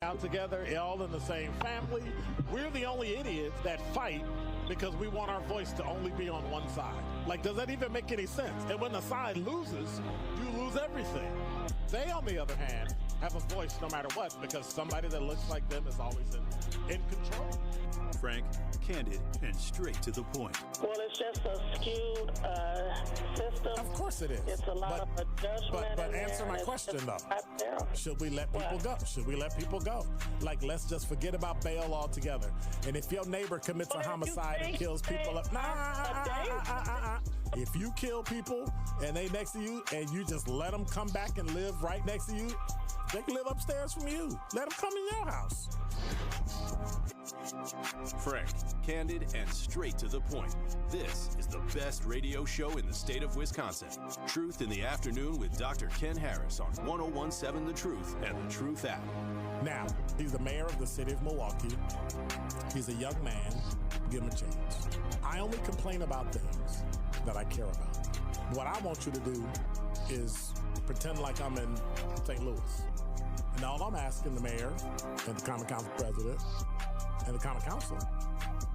out together, all in the same family. We're the only idiots that fight because we want our voice to only be on one side. Like, does that even make any sense? And when the side loses, you lose everything. They, on the other hand, have a voice no matter what because somebody that looks like them is always in control. Frank, candid, and straight to the point. Well, it's just a skewed system. Of course it is. It's a lot of adjustment. But answer my question, though. Should we let people go? Should we let people go? Like, let's just forget about bail altogether. And if your neighbor commits a homicide and kills people up, if you kill people and they next to you and you just let them come back and live right next to you, they can live upstairs from you. Let them come in your house. Frank, candid, and straight to the point. This is the best radio show in the state of Wisconsin. Truth in the Afternoon with Dr. Ken Harris on 1017 The Truth and The Truth app. Now, he's the mayor of the city of Milwaukee. He's a young man. Give him a chance. I only complain about things that I care about. What I want you to do is pretend like I'm in St. Louis. And all I'm asking the mayor and the Common Council president and the Common Council,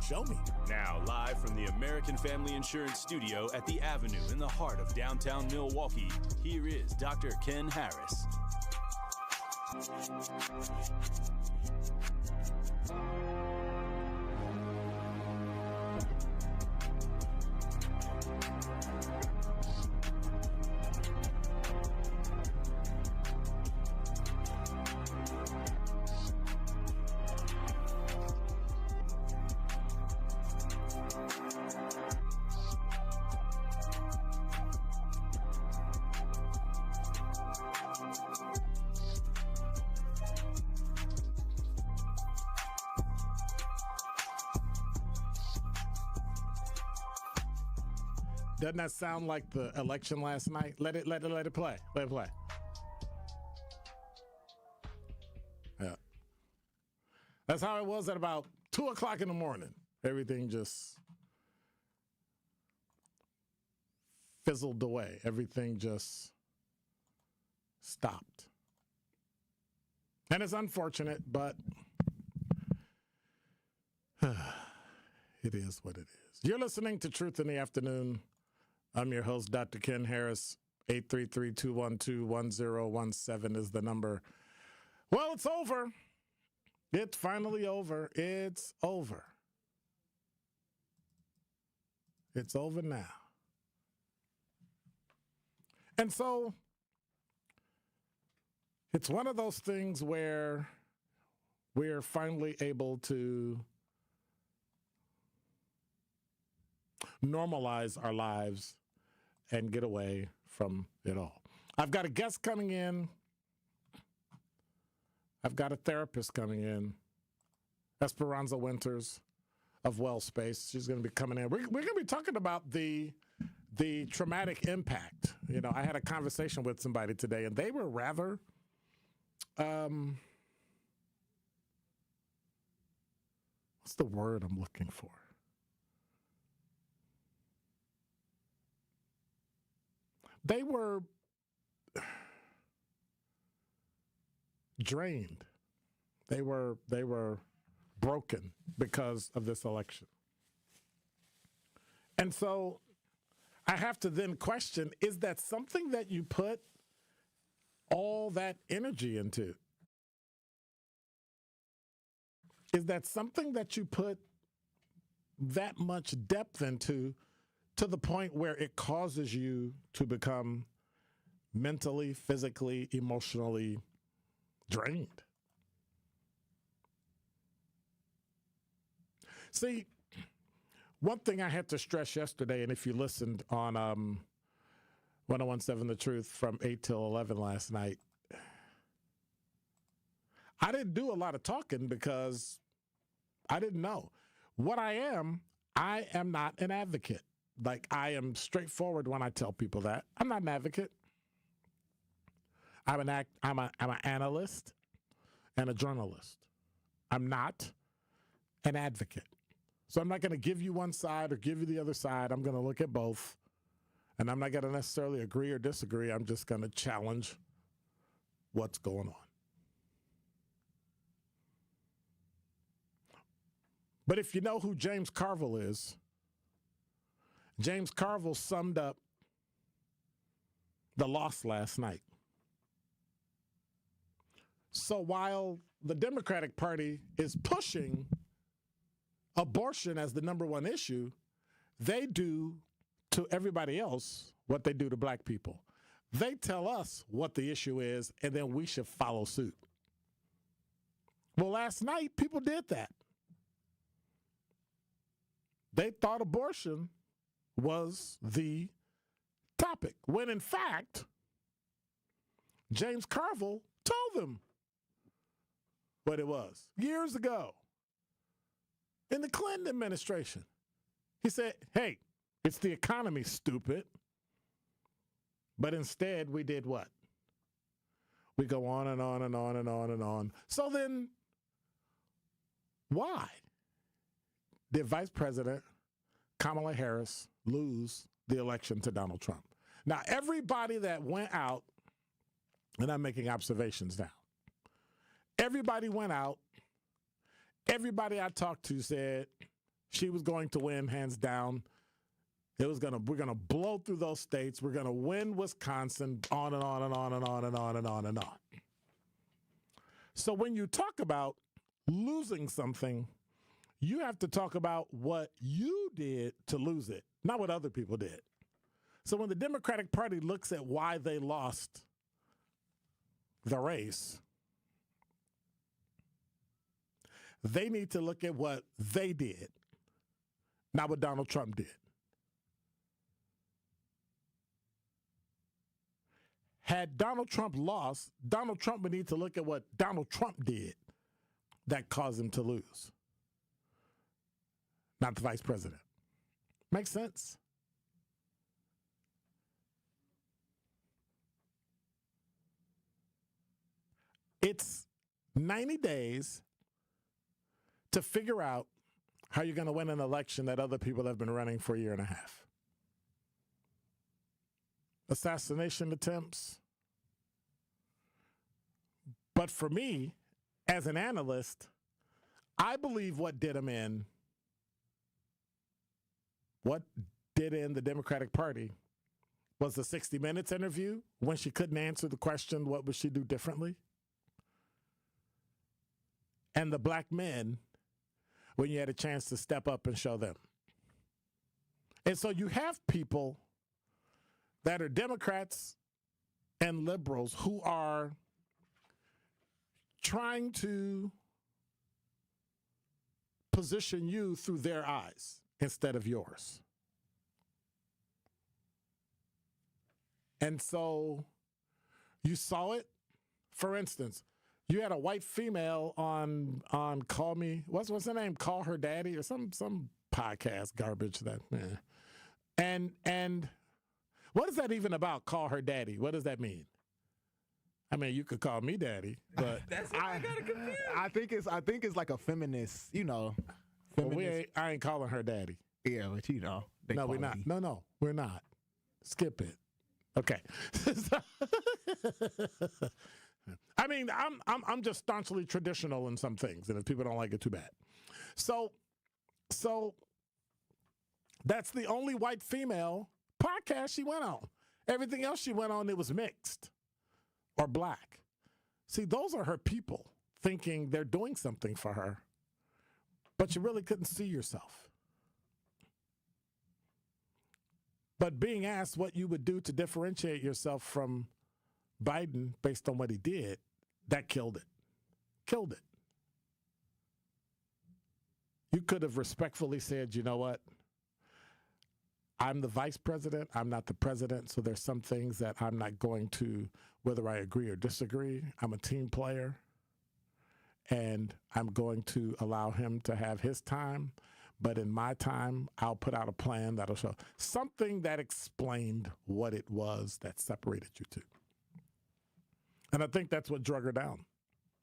show me. Now, live from the American Family Insurance Studio at the Avenue in the heart of downtown Milwaukee, here is Dr. Ken Harris. Doesn't that sound like the election last night? Let it play. Let it play. Yeah. That's how it was at about 2 o'clock in the morning. Everything just fizzled away. Everything just stopped. And it's unfortunate, but it is what it is. You're listening to Truth in the Afternoon. I'm your host, Dr. Ken Harris. 833-212-1017 is the number. Well, it's over. It's finally over. It's over. It's over now. And so it's one of those things where we're finally able to normalize our lives and get away from it all. I've got a guest coming in. I've got a therapist coming in, Esperanza Winters of WellSpace. She's going to be coming in. We're going to be talking about the traumatic impact. You know, I had a conversation with somebody today, and they were rather what's the word I'm looking for? They were drained. They were broken because of this election. And so I have to then question, is that something that you put all that energy into? Is that something that you put that much depth into to the point where it causes you to become mentally, physically, emotionally drained? See, one thing I had to stress yesterday, and if you listened on 1017 The Truth from 8 till 11 last night, I didn't do a lot of talking because I didn't know. What I am not an advocate. Like, I am straightforward when I tell people that. I'm not an advocate. I'm an analyst and a journalist. I'm not an advocate. So I'm not going to give you one side or give you the other side. I'm going to look at both. And I'm not going to necessarily agree or disagree. I'm just going to challenge what's going on. But if you know who James Carville is, James Carville summed up the loss last night. So while the Democratic Party is pushing abortion as the number one issue, they do to everybody else what they do to black people. They tell us what the issue is, and then we should follow suit. Well, last night, people did that. They thought abortion was the topic, when in fact, James Carville told them what it was years ago in the Clinton administration. He said, hey, it's the economy, stupid. But instead, we did what? We go on and on and on and on and on. So then, why did Vice President Kamala Harris lose the election to Donald Trump? Now, everybody that went out, and I'm making observations now, everybody went out, everybody I talked to said she was going to win, hands down. We're gonna blow through those states. We're gonna win Wisconsin, on and on and on and on and on and on and on. So when you talk about losing something, you have to talk about what you did to lose it, not what other people did. So when the Democratic Party looks at why they lost the race, they need to look at what they did, not what Donald Trump did. Had Donald Trump lost, Donald Trump would need to look at what Donald Trump did that caused him to lose, not the vice president. Makes sense? It's 90 days to figure out how you're going to win an election that other people have been running for a year and a half. Assassination attempts. But for me, as an analyst, I believe what did in the Democratic Party was the 60 Minutes interview when she couldn't answer the question, what would she do differently? And the black men, when you had a chance to step up and show them. And so you have people that are Democrats and liberals who are trying to position you through their eyes instead of yours. And so you saw it. For instance, you had a white female on Call Me, what's her name? Call Her Daddy or some podcast garbage that, And what is that even about? Call her daddy. What does that mean? I mean, you could call me daddy, but That's what I got confused. I think it's like a feminist, feminist. Well, I ain't calling her daddy. Yeah, but No, we're not. No, we're not. Skip it. Okay. I mean, I'm just staunchly traditional in some things, and if people don't like it, too bad. So that's the only white female podcast she went on. Everything else she went on, it was mixed or black. See, those are her people thinking they're doing something for her, but you really couldn't see yourself. But being asked what you would do to differentiate yourself from Biden based on what he did, that killed it. Killed it. You could have respectfully said, you know what? I'm the vice president. I'm not the president. So there's some things that I'm not going to, whether I agree or disagree. I'm a team player. And I'm going to allow him to have his time. But in my time, I'll put out a plan that'll show something that explained what it was that separated you two. And I think that's what drug her down.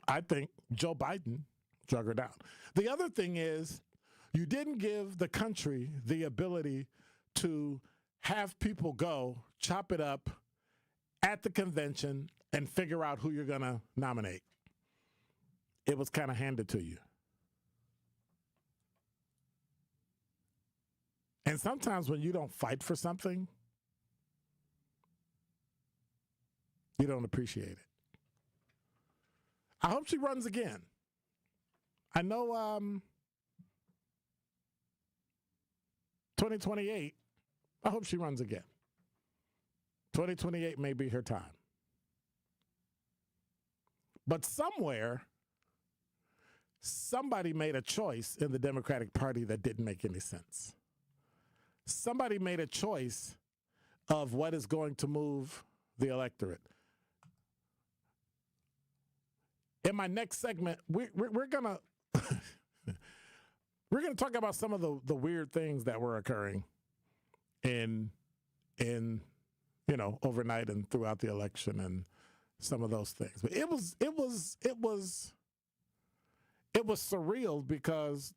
I think Joe Biden drug her down. The other thing is, you didn't give the country the ability to have people go chop it up at the convention and figure out who you're going to nominate. It was kind of handed to you. And sometimes when you don't fight for something, you don't appreciate it. I hope she runs again. I know 2028, I hope she runs again. 2028 may be her time. But somewhere, somebody made a choice in the Democratic Party that didn't make any sense. Somebody made a choice of what is going to move the electorate. In my next segment, we're gonna we're gonna talk about some of the weird things that were occurring in overnight and throughout the election and some of those things. But it was surreal because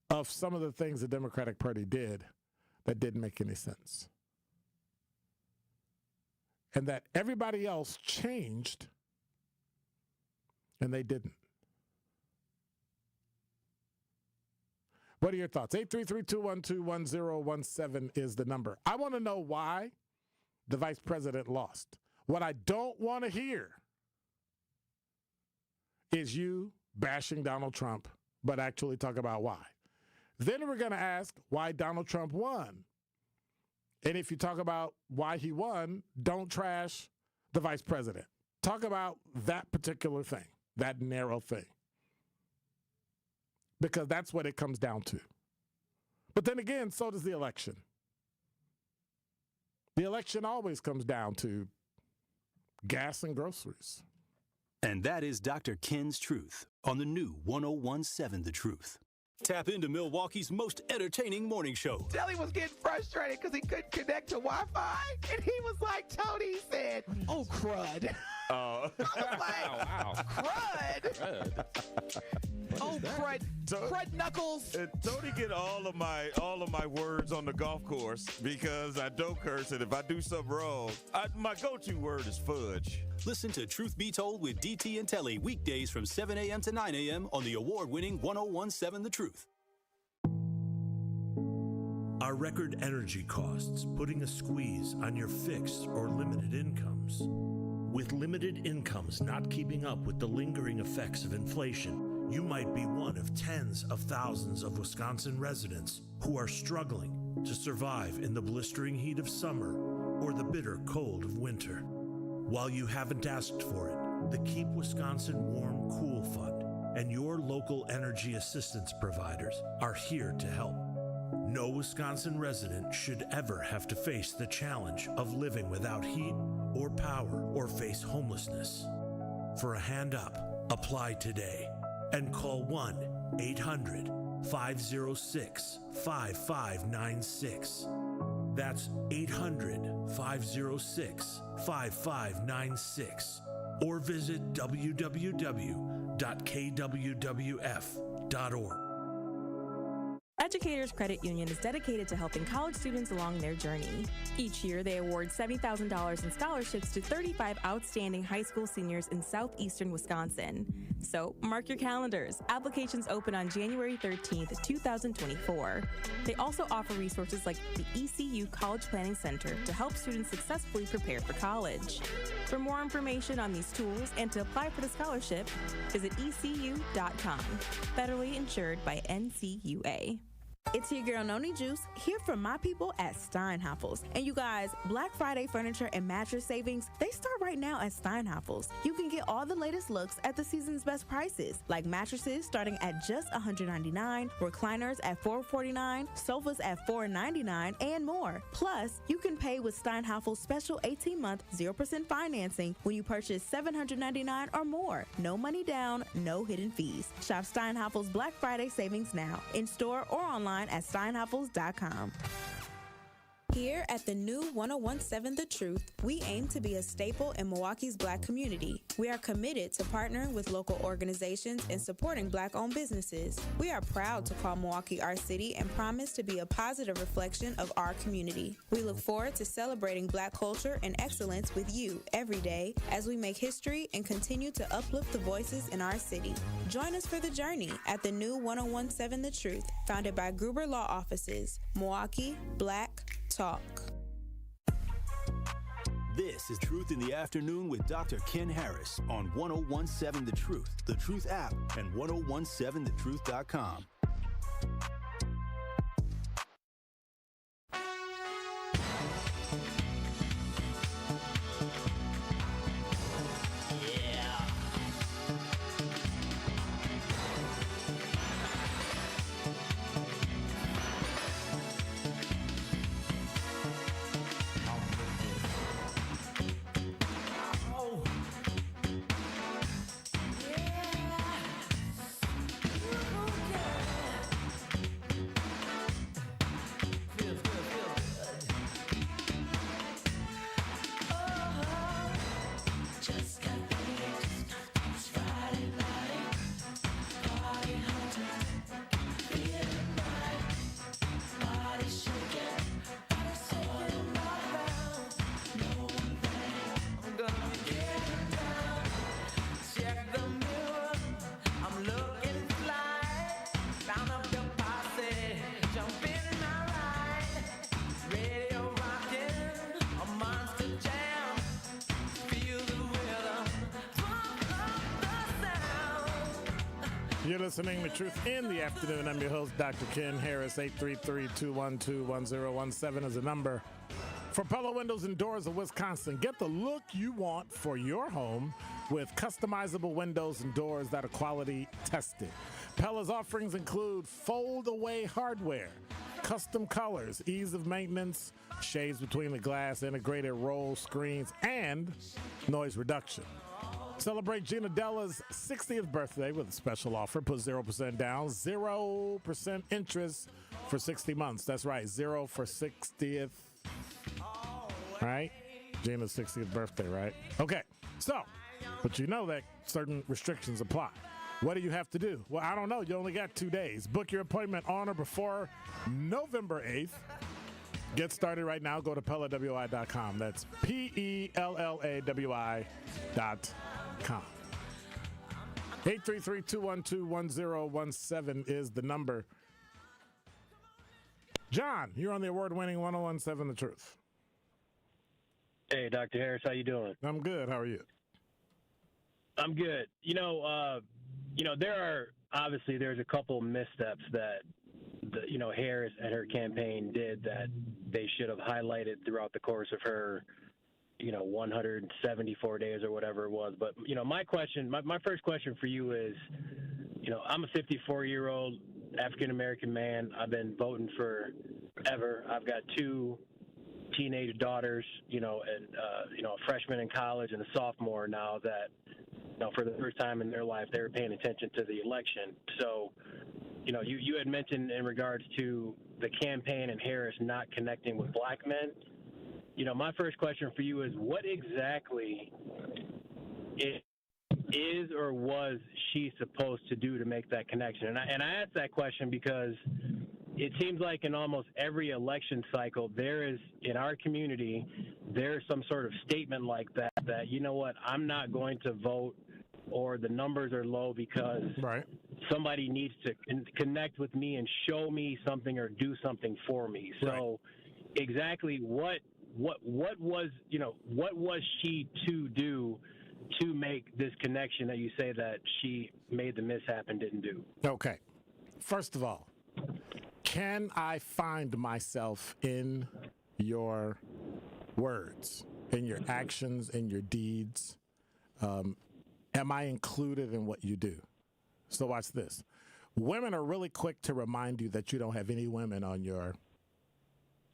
of some of the things the Democratic Party did that didn't make any sense. And that everybody else changed and they didn't. What are your thoughts? 833-212-1017 is the number. I want to know why the vice president lost. What I don't want to hear is you bashing Donald Trump, but actually talk about why. Then we're going to ask why Donald Trump won. And if you talk about why he won, don't trash the vice president. Talk about that particular thing, that narrow thing. Because that's what it comes down to. But then again, so does the election. The election always comes down to gas and groceries. And that is Dr. Ken's Truth on the new 101.7 The Truth. Tap into Milwaukee's most entertaining morning show. Telly was getting frustrated because he couldn't connect to Wi-Fi. And he was like, Tony said, oh, crud. Oh. I was like, wow. Crud? Oh, crud. Crud knuckles. Tony get all of my words on the golf course because I don't curse, and if I do something wrong, my go-to word is fudge. Listen to Truth Be Told with DT and Telly weekdays from 7 a.m. to 9 a.m. on the award-winning 101.7 The Truth. Are record energy costs putting a squeeze on your fixed or limited incomes? With limited incomes not keeping up with the lingering effects of inflation, you might be one of tens of thousands of Wisconsin residents who are struggling to survive in the blistering heat of summer or the bitter cold of winter. While you haven't asked for it, the Keep Wisconsin Warm Cool Fund and your local energy assistance providers are here to help. No Wisconsin resident should ever have to face the challenge of living without heat or power or face homelessness. For a hand up, apply today and call 1-800-506-5596. That's 800-506-5596. Or visit www.kwwf.org. Educators Credit Union is dedicated to helping college students along their journey. Each year, they award $70,000 in scholarships to 35 outstanding high school seniors in southeastern Wisconsin. So, mark your calendars. Applications open on January 13th, 2024. They also offer resources like the ECU College Planning Center to help students successfully prepare for college. For more information on these tools and to apply for the scholarship, visit ecu.com. Federally insured by NCUA. It's your girl Noni Juice here from my people at Steinhafels. And you guys, Black Friday furniture and mattress savings, they start right now at Steinhafels. You can get all the latest looks at the season's best prices, like mattresses starting at just $199, recliners at $449, sofas at $499, and more. Plus, you can pay with Steinhafels' special 18-month 0% financing when you purchase $799 or more. No money down, no hidden fees. Shop Steinhafels' Black Friday savings now, in store or online at steinhafels.com. Here at the new 1017 The Truth, we aim to be a staple in Milwaukee's Black community. We are committed to partnering with local organizations and supporting Black-owned businesses. We are proud to call Milwaukee our city and promise to be a positive reflection of our community. We look forward to celebrating Black culture and excellence with you every day as we make history and continue to uplift the voices in our city. Join us for the journey at the new 1017 The Truth, founded by Gruber Law Offices. Milwaukee, Black Talk. This is Truth in the Afternoon with Dr. Ken Harris on 1017 The Truth app, and 1017thetruth.com. You're listening to Truth in the Afternoon. I'm your host, Dr. Ken Harris. 833-212-1017 is the number for Pella Windows and Doors of Wisconsin. Get the look you want for your home with customizable windows and doors that are quality tested. Pella's offerings include fold-away hardware, custom colors, ease of maintenance, shades between the glass, integrated roll screens, and noise reduction. Celebrate Gina Della's 60th birthday with a special offer. Put 0% down, 0% interest for 60 months. That's right, 0 for 60th. Right? Gina's 60th birthday, right? Okay, so, but you know that certain restrictions apply. What do you have to do? Well, I don't know. You only got 2 days. Book your appointment on or before November 8th. Get started right now. Go to PellaWI.com. That's PellaWI.com. 833-212-1017 is the number. John, you're on the award-winning 1017 The Truth. Hey, Dr. Harris, how you doing? I'm good. How are you? I'm good. There's a couple missteps that Harris and her campaign did that they should have highlighted throughout the course of her 174 days or whatever it was. But, my first question for you is, I'm a 54-year-old African-American man. I've been voting forever. I've got 2 teenage daughters, and a freshman in college and a sophomore now that, for the first time in their life, they were paying attention to the election. So, you had mentioned in regards to the campaign and Harris not connecting with Black men. My first question for you is, what exactly is or was she supposed to do to make that connection? And I ask that question because it seems like in almost every election cycle, there is, in our community, there's some sort of statement like that, you know what, I'm not going to vote, or the numbers are low because somebody needs to connect with me and show me something or do something for me. So exactly what was she to do to make this connection that you say that she made the mishap and didn't do? Okay. First of all, can I find myself in your words, in your actions, in your deeds? Am I included in what you do? So watch this. Women are really quick to remind you that you don't have any women on your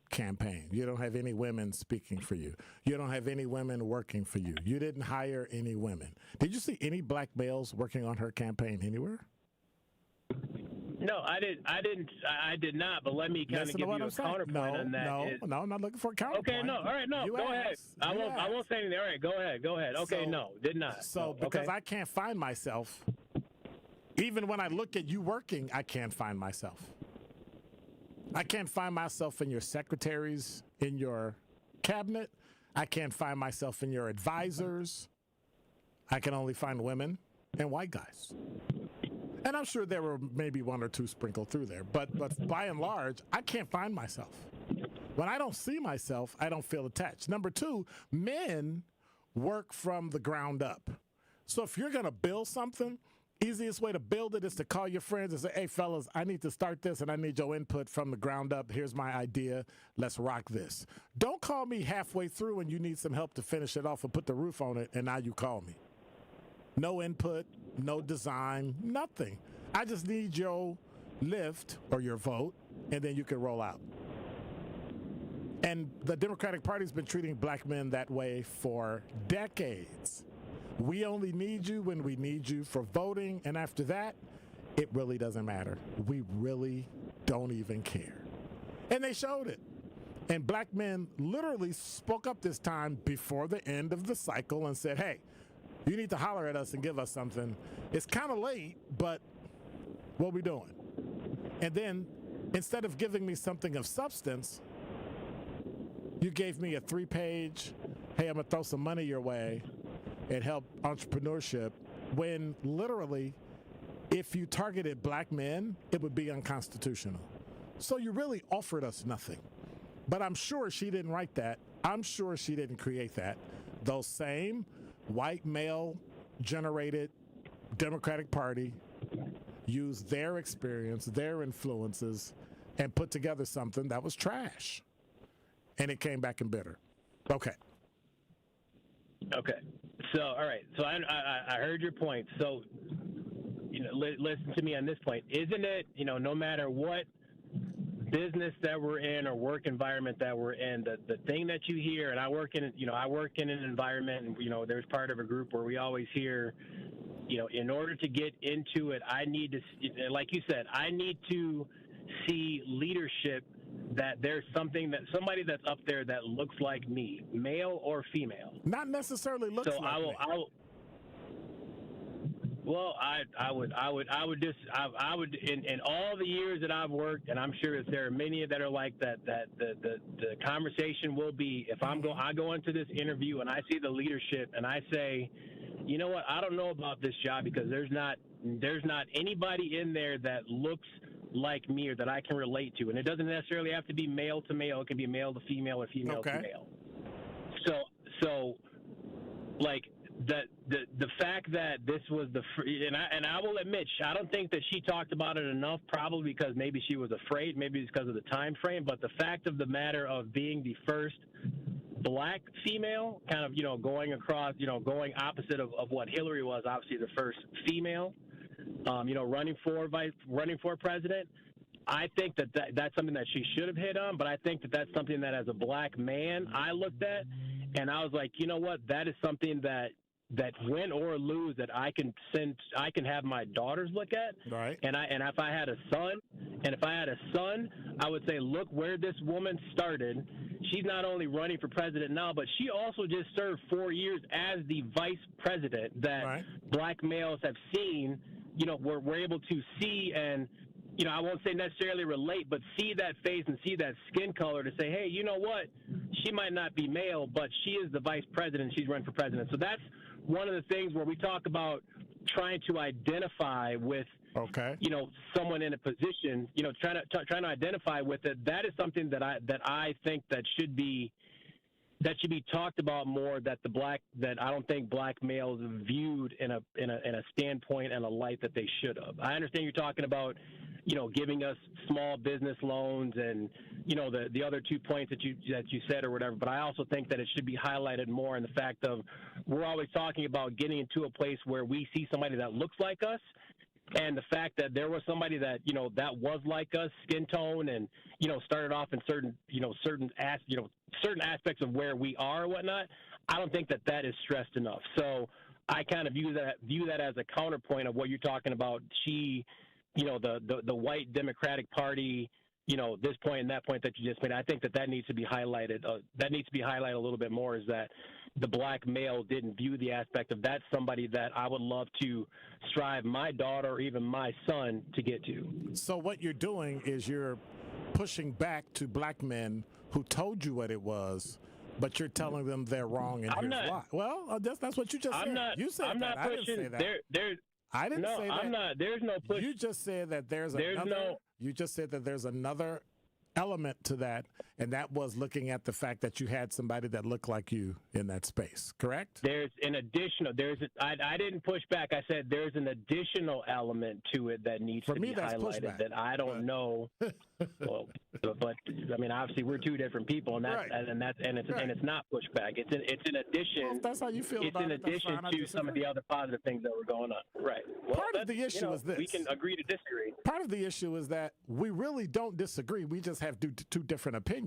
campaign. You don't have any women speaking for you. You don't have any women working for you. You didn't hire any women. Did you see any Black males working on her campaign anywhere? No, I did not. But let me kind of give you a counterpoint on that. No, I'm not looking for a counterpoint. Okay, no, all right, no, go ahead. I won't say anything. All right, go ahead. Okay, no, did not. So because I can't find myself, even when I look at you working, I can't find myself. I can't find myself in your secretaries, in your cabinet. I can't find myself in your advisors. I can only find women and white guys. And I'm sure there were maybe one or two sprinkled through there, but by and large, I can't find myself. When I don't see myself, I don't feel attached. Number two, men work from the ground up. So if you're going to build something, easiest way to build it is to call your friends and say, hey, fellas, I need to start this and I need your input from the ground up. Here's my idea. Let's rock this. Don't call me halfway through and you need some help to finish it off and put the roof on it, and now you call me. No input, no design, nothing. I just need your lift or your vote, and then you can roll out. And the Democratic Party's been treating black men that way for decades. We only need you when we need you for voting, and after that, it really doesn't matter. We really don't even care. And they showed it. And black men literally spoke up this time before the end of the cycle and said, hey, you need to holler at us and give us something. It's kind of late, but what we doing? And then instead of giving me something of substance, you gave me a 3-page, hey, I'm going to throw some money your way and help entrepreneurship, when literally, if you targeted black men, it would be unconstitutional. So you really offered us nothing. But I'm sure she didn't write that. I'm sure she didn't create that. Those same white male-generated Democratic Party used their experience, their influences, and put together something that was trash. And it came back in bitter. Okay. So, all right. So I heard your point. So, listen to me on this point. Isn't it, no matter what business that we're in or work environment that we're in, the thing that you hear, and I work in an environment, and there's part of a group where we always hear, in order to get into it, I need to, like you said, I need to see leadership, that there's somebody that's up there that looks like me, male or female. Not necessarily looks like me. Well, I would in all the years that I've worked, and I'm sure that there are many that are like that the conversation will be, if I go into this interview and I see the leadership and I say, you know what, I don't know about this job because there's not anybody in there that looks like me or that I can relate to. And it doesn't necessarily have to be male to male. It can be male to female or female to male. So like the fact that this was and I will admit, I don't think that she talked about it enough, probably because maybe she was afraid, maybe it's because of the time frame, but the fact of the matter of being the first black female, kind of, going across, going opposite of what Hillary was, obviously the first female, running for president. I think that's something that she should have hit on, but I think that that's something that as a black man I looked at and I was like, you know what, that is something that win or lose that I can have my daughters look at. Right. And if I had a son, I would say, look where this woman started. She's not only running for president now, but she also just served 4 years as the vice president that black males have seen, we're able to see and, I won't say necessarily relate, but see that face and see that skin color to say, hey, you know what? She might not be male, but she is the vice president. She's running for president. So that's one of the things where we talk about trying to identify with, someone in a position, trying to identify with it. That is something that I think that should be talked about more. That I don't think black males are viewed in a standpoint and a light that they should have. I understand you're talking about, giving us small business loans and, the other 2 points that you said or whatever. But I also think that it should be highlighted more in the fact of we're always talking about getting into a place where we see somebody that looks like us. And the fact that there was somebody that, that was like us, skin tone, and, started off in certain aspects of where we are or whatnot, I don't think that is stressed enough. So I kind of view that as a counterpoint of what you're talking about. She the white Democratic Party, this point and that point that you just made. I think that needs to be highlighted. That needs to be highlighted a little bit more, is that the black male didn't view the aspect of that's somebody that I would love to strive my daughter or even my son to get to. So what you're doing is you're pushing back to black men who told you what it was, but you're telling them they're wrong and here's why. Well, that's what you just said. You said I'm that. Not pushing. I didn't say that. I didn't say that. I'm not. There's no push. You just said that You just said that there's another element to that, and that was looking at the fact that you had somebody that looked like you in that space, correct? There's an additional, I didn't push back. I said there's an additional element to it that needs to be highlighted pushback. That I don't know. Well, but I mean, obviously we're two different people, and it's not pushback. It's an addition. Well, if that's how you feel it's about in addition to some of the other positive things that were going on. Right. Well, part of the issue is this. We can agree to disagree. Part of the issue is that we really don't disagree. We just have two different opinions.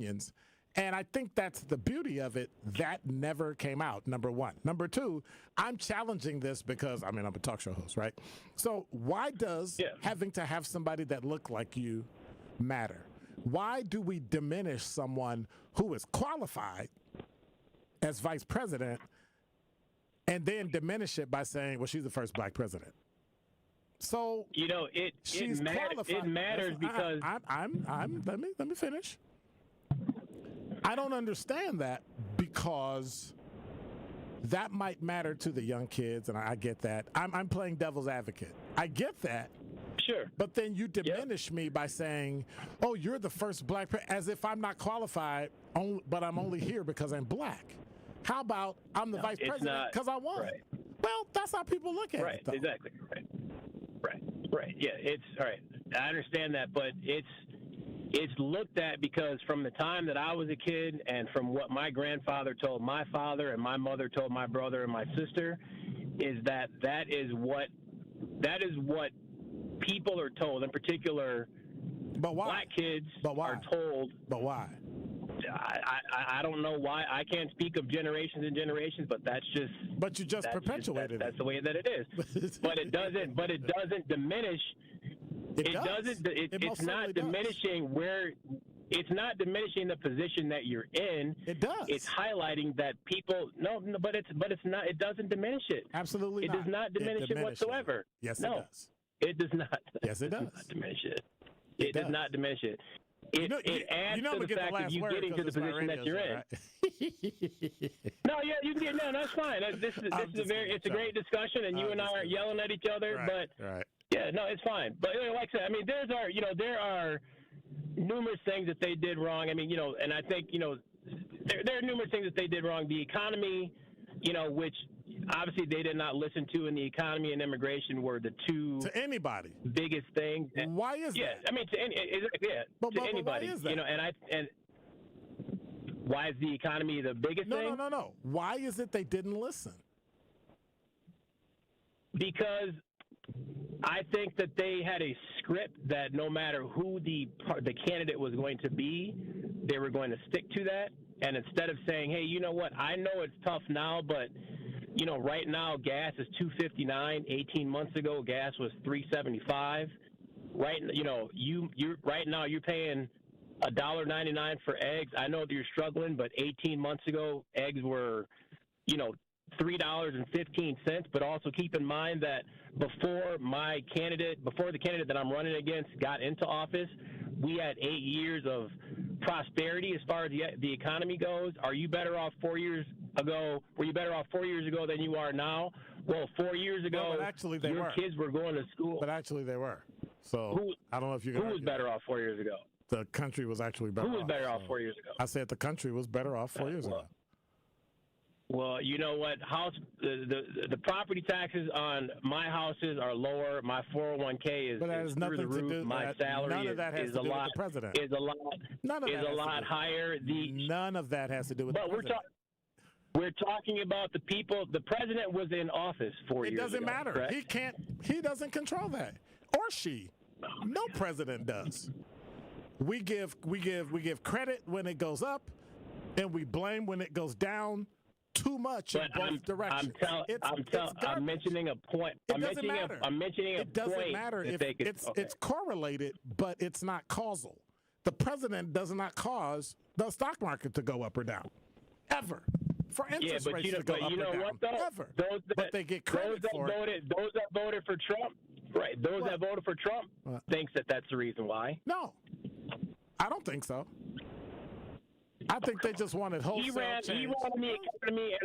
And I think that's the beauty of it. That never came out, number one. Number two, I'm challenging this because, I'm a talk show host, right? So why does having to have somebody that looked like you matter? Why do we diminish someone who is qualified as vice president and then diminish it by saying, well, she's the first black president? So it matters because let me finish. I don't understand that, because that might matter to the young kids, and I get that. I'm playing devil's advocate. I get that. Sure. But then you diminish me by saying, oh, you're the first black president, as if I'm not qualified, but I'm only here because I'm black. How about I'm the vice president because I won? Right. Well, that's how people look at it, though. Exactly. Right. Yeah, it's all right. I understand that, but it's looked at because from the time that I was a kid and from what my grandfather told my father and my mother told my brother and my sister, is that is what people are told, in particular black kids are told. But why? I don't know why. I can't speak of generations and generations, but that's just. But you just perpetuated it. That's the way that it is. But it doesn't. But it doesn't diminish. It doesn't. It's not diminishing where. It's not diminishing the position that you're in. It does. It's highlighting that people. No, but it's not. It doesn't diminish it. Absolutely not. It does not diminish it whatsoever. Yes, it does. It does not. Yes, it does. It does not diminish it. It does not diminish it. It adds to the fact of you getting to the position that you're in. Right? No, yeah, you can get that's fine. This is a great discussion, and you and I aren't yelling at each other. Right, but yeah, no, it's fine. But like I said, there are numerous things that they did wrong. And I think there are numerous things that they did wrong. The economy, which obviously they did not listen to, in the economy and immigration were the two to anybody biggest things. Why is that? To anybody. Why is that? And why is the economy the biggest thing? No. Why is it they didn't listen? Because I think that they had a script that no matter who the candidate was going to be, they were going to stick to that. And instead of saying, hey, you know what, I know it's tough now, but right now gas is $2.59. 18 months ago, gas was $3.75. Right, right now you're paying $1.99 for eggs. I know that you're struggling, but 18 months ago, eggs were, $3.15. But also keep in mind that before the candidate that I'm running against got into office, we had 8 years of prosperity as far as the economy goes. Are you better off 4 years ago? Were you better off 4 years ago than you are now? Well, 4 years ago, your kids were going to school. But actually, they were. So I don't know if you can. Who was better off 4 years ago? The country was actually better. Who was better off 4 years ago? I said the country was better off 4 years ago. Well, you know what? The property taxes on my houses are lower. My 401k is through the roof. My salary is a lot higher. None of that has to do with. But we're talking about the people. The president was in office 4 years ago. It doesn't matter. Correct? He doesn't control that, or she. No president does. We give credit when it goes up, and we blame when it goes down. too much in both directions. I'm mentioning a point. It doesn't matter. I'm mentioning a point. It doesn't matter if it's correlated, but it's not causal. The president does not cause the stock market to go up or down, ever. For interest rates to go up or down, ever. But they get credit for it. Those that voted for Trump, right? Those that voted for Trump thinks that that's the reason why. No, I don't think so. I think they just wanted wholesale change. He ran on the economy,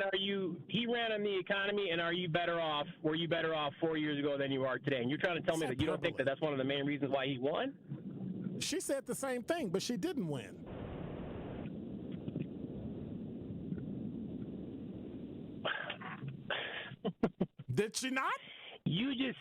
he ran on the economy, and are you better off? Were you better off 4 years ago than you are today? And you're trying to tell me that you don't think that that's one of the main reasons why he won? She said the same thing, but she didn't win. Did she not? She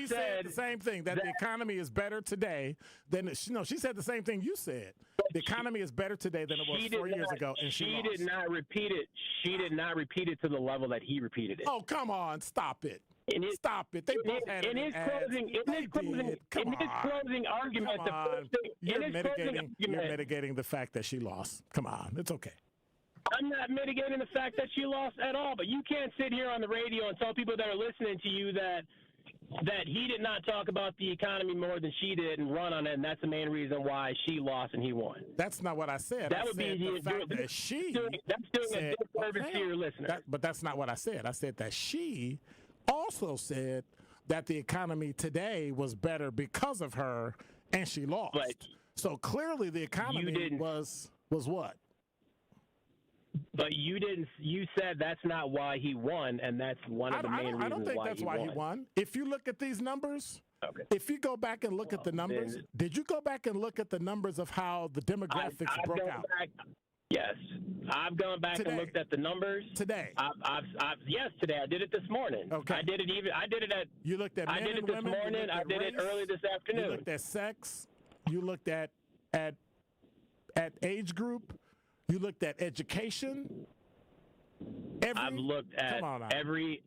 said the same thing, that the economy is better today than she said the same thing you said. The economy is better today than it was 4 years ago, and she did not repeat it. She did not repeat it to the level that he repeated it. Oh, come on, stop it. Stop it. They both had it in his closing argument. You're mitigating the fact that she lost. Come on, it's okay. I'm not mitigating the fact that she lost at all, but you can't sit here on the radio and tell people that are listening to you that he did not talk about the economy more than she did and run on it, and that's the main reason why she lost and he won. That's not what I said. That would be the fact that she that's doing a disservice to your listener. But that's not what I said. I said that she also said that the economy today was better because of her, and she lost. So clearly the economy was what? But you didn't. You said that's not why he won, and that's one of the main reasons why he won. I don't think that's why he won. If you look at these numbers, if you go back and look at the numbers, did you go back and look at the numbers of how the demographics broke out? Yes, I've gone back and looked at the numbers today. Yes, today I did it this morning. Okay, I did it at. You looked at men I did it and this women, morning. I did it early this afternoon. You looked at sex. You looked at age group. You looked at education. I've looked at every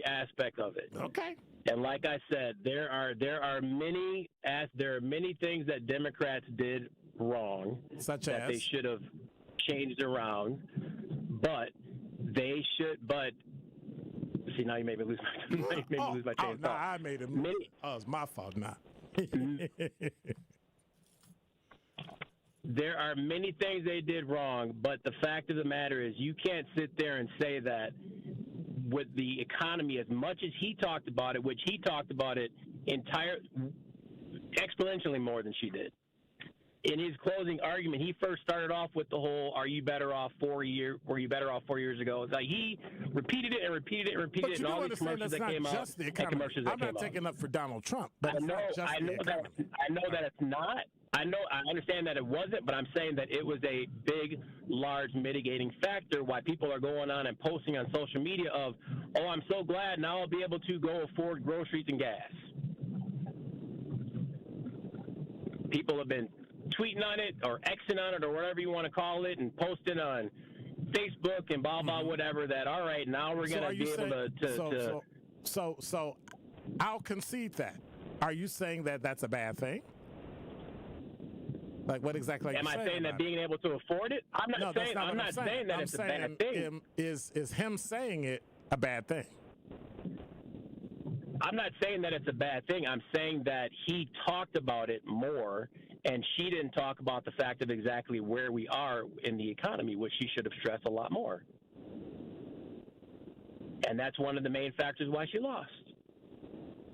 aspect of it. Okay. And like I said, there are many things that Democrats did wrong, such that as they should have changed around. But they should. But see, now you made me lose my train of thought. I made it. It's my fault now. There are many things they did wrong, but the fact of the matter is you can't sit there and say that with the economy, as much as he talked about it, which he talked about it exponentially more than she did. In his closing argument, he first started off with the whole, were you better off 4 years ago? It's like he repeated it and repeated it and repeated it, and all these commercials that came out. I'm not taking up for Donald Trump, but I know that it's not. I understand that it wasn't, but I'm saying that it was a big, large mitigating factor why people are going on and posting on social media of, oh, I'm so glad now I'll be able to go afford groceries and gas. People have been tweeting on it or Xing on it or whatever you want to call it and posting on Facebook and blah, blah, whatever that, all right, now we're going to be able to... So I'll concede that. Are you saying that that's a bad thing? Like what exactly? Am I saying that being able to afford it? I'm not saying that it's a bad thing. Is him saying it a bad thing? I'm not saying that it's a bad thing. I'm saying that he talked about it more, and she didn't talk about the fact of exactly where we are in the economy, which she should have stressed a lot more. And that's one of the main factors why she lost.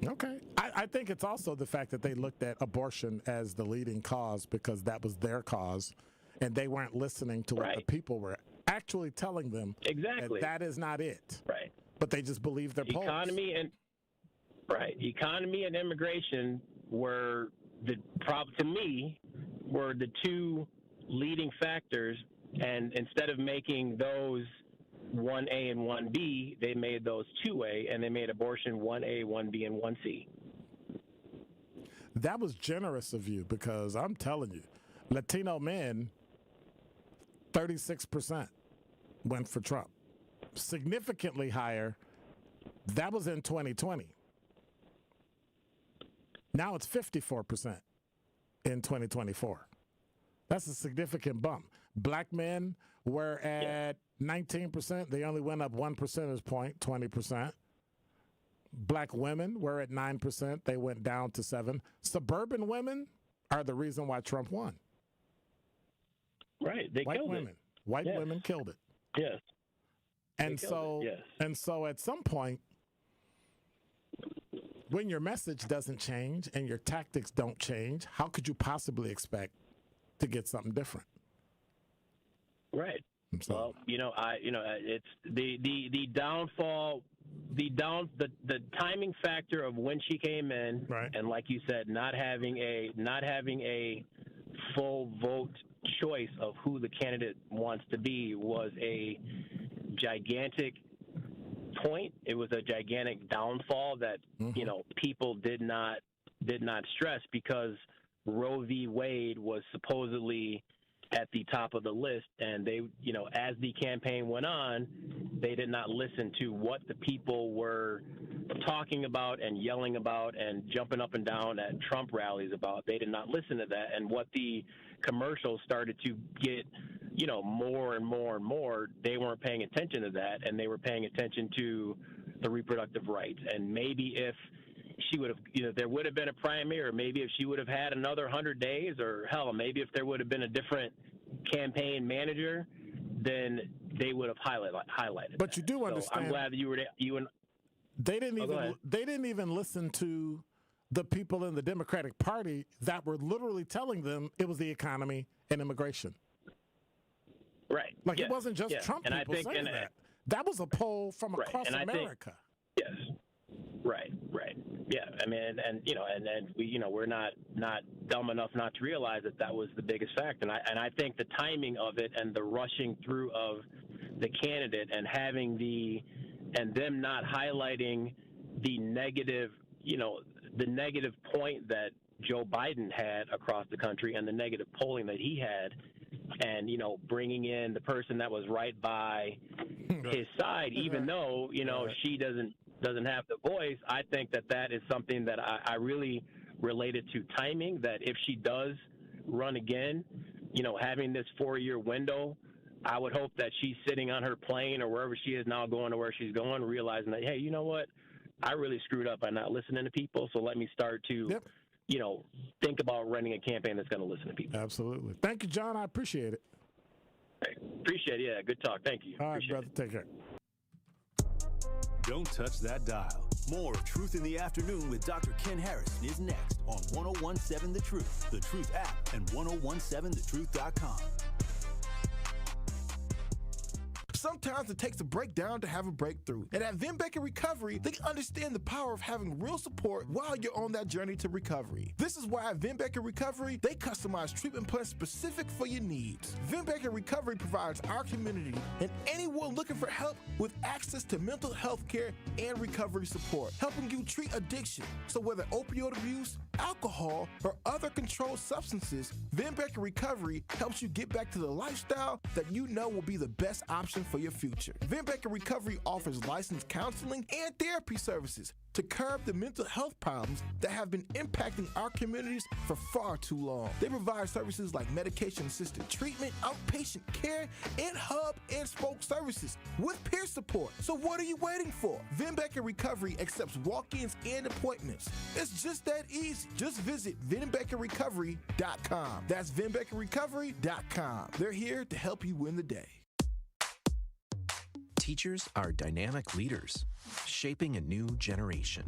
Okay. I think it's also the fact that they looked at abortion as the leading cause because that was their cause, and they weren't listening to what the people were actually telling them. Exactly. That is not it. Right. But they just believe their polls. Economy and immigration were the two leading factors, and instead of making those 1A and 1B, they made those 2A, and they made abortion 1A, 1B, and 1C. That was generous of you because I'm telling you, Latino men, 36% went for Trump. Significantly higher. That was in 2020. Now it's 54% in 2024. That's a significant bump. Black men were at 19%. They only went up 1 percentage point, 20%. Black women were at 9%. They went down to 7%. Suburban women are the reason why Trump won. Right. They killed it. White women killed it. Yes. And so, at some point, when your message doesn't change and your tactics don't change, how could you possibly expect to get something different? Right. So, well, it's the downfall, the timing factor of when she came in, right. And like you said, not having a full vote choice of who the candidate wants to be was a gigantic point. It was a gigantic downfall that people did not stress, because Roe v. Wade was supposedly at the top of the list, and they, as the campaign went on, they did not listen to what the people were talking about and yelling about and jumping up and down at Trump rallies about. They did not listen to that, and what the commercials started to get, more and more and more, they weren't paying attention to that, and they were paying attention to the reproductive rights. And maybe if she would have, there would have been a primary, or maybe if she would have had another 100 days, or hell, maybe if there would have been a different campaign manager, then they would have highlighted. But that. You do understand. So I'm glad that you and they didn't even listen to the people in the Democratic Party that were literally telling them it was the economy and immigration. Right. Like, it wasn't just Trump people saying that. That was a poll from across America. Yes. Right. Yeah. I mean, and we, we're not dumb enough not to realize that was the biggest fact. And I think the timing of it and the rushing through of the candidate and and them not highlighting the negative, the negative point that Joe Biden had across the country and the negative polling that he had, and bringing in the person that was right by his side, even though she doesn't have the voice. I think that is something that I really related to timing, that if she does run again, having this 4-year window, I would hope that she's sitting on her plane or wherever she is now, going to where she's going, realizing that, hey, you know what, I really screwed up by not listening to people, so let me start to think about running a campaign that's going to listen to people. Absolutely. Thank you, John. I appreciate it. Appreciate it. Yeah, good talk. Thank you. All right, brother. Take care. Don't touch that dial. More of Truth in the Afternoon with Dr. Ken Harrison is next on 1017 The Truth, The Truth app, and 1017thetruth.com. Sometimes it takes a breakdown to have a breakthrough. And at Vin Baker Recovery, they understand the power of having real support while you're on that journey to recovery. This is why at Vin Baker Recovery, they customize treatment plans specific for your needs. Vin Baker Recovery provides our community and anyone looking for help with access to mental health care and recovery support, helping you treat addiction. So whether opioid abuse, alcohol, or other controlled substances, Vin Baker Recovery helps you get back to the lifestyle that you know will be the best option for your future. Vin Baker Recovery offers licensed counseling and therapy services to curb the mental health problems that have been impacting our communities for far too long. They provide services like medication-assisted treatment, outpatient care, and hub and spoke services with peer support. So what are you waiting for? Vin Baker Recovery accepts walk-ins and appointments. It's just that easy. Just visit VinBakerRecovery.com. That's VinBakerRecovery.com. They're here to help you win the day. Teachers are dynamic leaders, shaping a new generation.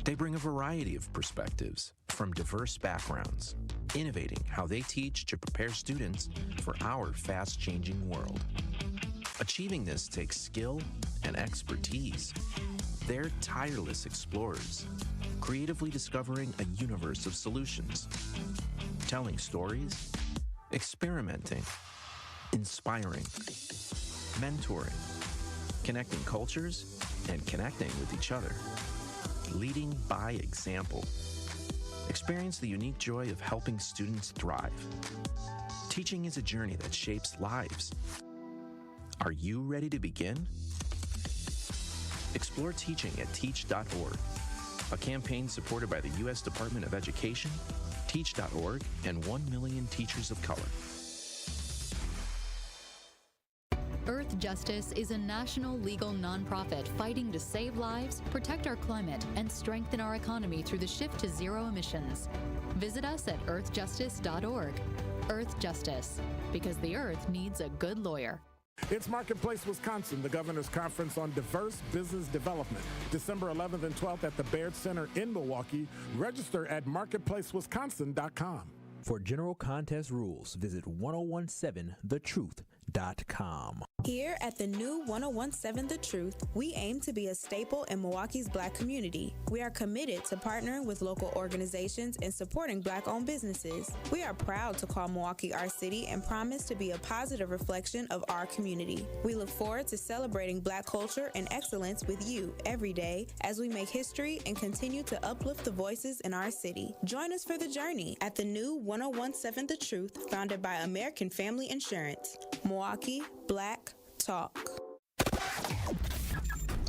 They bring a variety of perspectives from diverse backgrounds, innovating how they teach to prepare students for our fast-changing world. Achieving this takes skill and expertise. They're tireless explorers, creatively discovering a universe of solutions, telling stories, experimenting, inspiring, mentoring, connecting cultures, and connecting with each other. Leading by example. Experience the unique joy of helping students thrive. Teaching is a journey that shapes lives. Are you ready to begin? Explore teaching at teach.org, a campaign supported by the U.S. Department of Education, Teach.org, and 1 million teachers of color. Justice is a national legal nonprofit fighting to save lives, protect our climate, and strengthen our economy through the shift to zero emissions. Visit us at earthjustice.org. Earth Justice, because the earth needs a good lawyer. It's Marketplace Wisconsin, the Governor's Conference on Diverse Business Development, December 11th and 12th at the Baird Center in Milwaukee. Register at marketplacewisconsin.com. For general contest rules, visit 1017thetruth.com. Here at the new 1017 The Truth, we aim to be a staple in Milwaukee's Black community. We are committed to partnering with local organizations and supporting Black-owned businesses. We are proud to call Milwaukee our city and promise to be a positive reflection of our community. We look forward to celebrating Black culture and excellence with you every day as we make history and continue to uplift the voices in our city. Join us for the journey at the new 1017 The Truth, founded by American Family Insurance. Milwaukee Black Talk.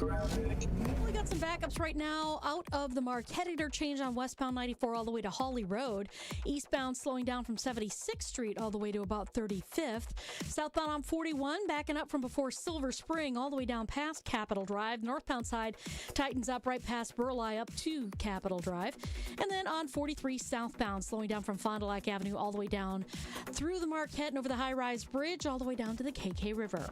We got some backups right now out of the Marquette interchange on westbound 94 all the way to Hawley Road. Eastbound slowing down from 76th Street all the way to about 35th. Southbound on 41 backing up from before Silver Spring all the way down past Capitol Drive. Northbound side tightens up right past Burleigh up to Capitol Drive. And then on 43 southbound slowing down from Fond du Lac Avenue all the way down through the Marquette and over the high-rise bridge all the way down to the KK River.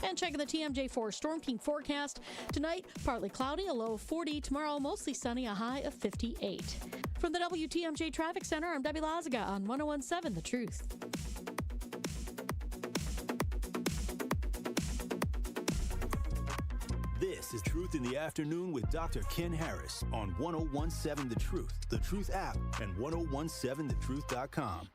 And checking the TMJ4 Storm Team forecast. Tonight, partly cloudy, a low of 40. Tomorrow, mostly sunny, a high of 58. From the WTMJ Traffic Center, I'm Debbie Lazaga on 1017 The Truth. This is Truth in the Afternoon with Dr. Ken Harris on 1017 The Truth app, and 1017thetruth.com.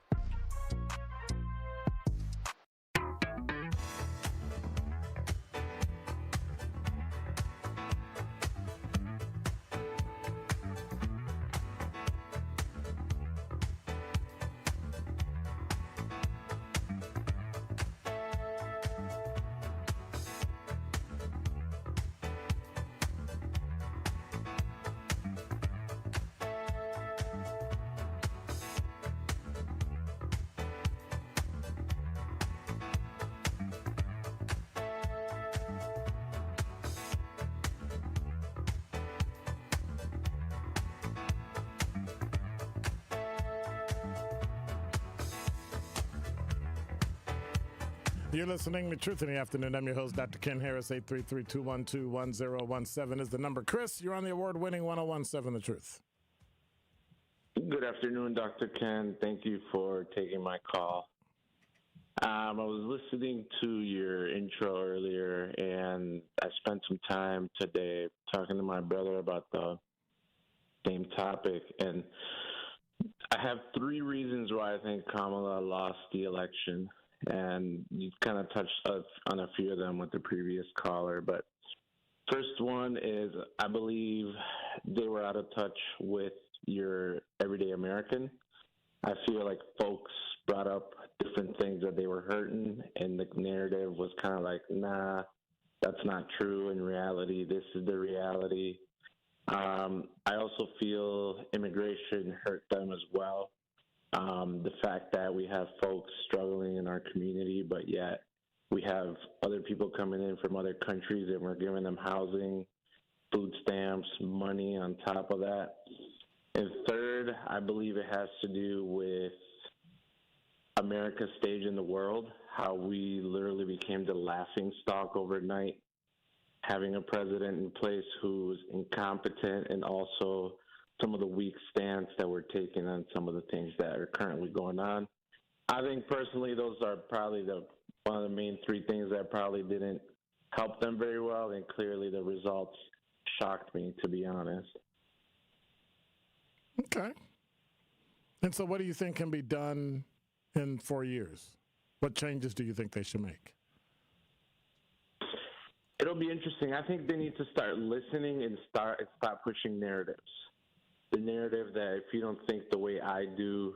You're listening to Truth in the Afternoon. I'm your host, Dr. Ken Harris. 833-212-1017 is the number. Chris, you're on the award-winning 1017 The Truth. Good afternoon, Dr. Ken. Thank you for taking my call. I was listening to your intro earlier, and I spent some time today talking to my brother about the same topic. And I have three reasons why I think Kamala lost the election. And you kind of touched on a few of them with the previous caller. But first one is I believe they were out of touch with your everyday American. I feel like folks brought up different things that they were hurting, and the narrative was kind of like, nah, that's not true. In reality, this is the reality. I also feel immigration hurt them as well. The fact that we have folks struggling in our community, but yet we have other people coming in from other countries and we're giving them housing, food stamps, money on top of that. And third, I believe it has to do with America's stage in the world, how we literally became the laughing stock overnight, having a president in place who's incompetent, and also some of the weak stance that we're taking on some of the things that are currently going on. I think personally those are probably one of the main three things that probably didn't help them very well, and clearly the results shocked me, to be honest. Okay. And so what do you think can be done in 4 years? What changes do you think they should make? It'll be interesting. I think they need to start listening and stop pushing narratives. The narrative that if you don't think the way I do,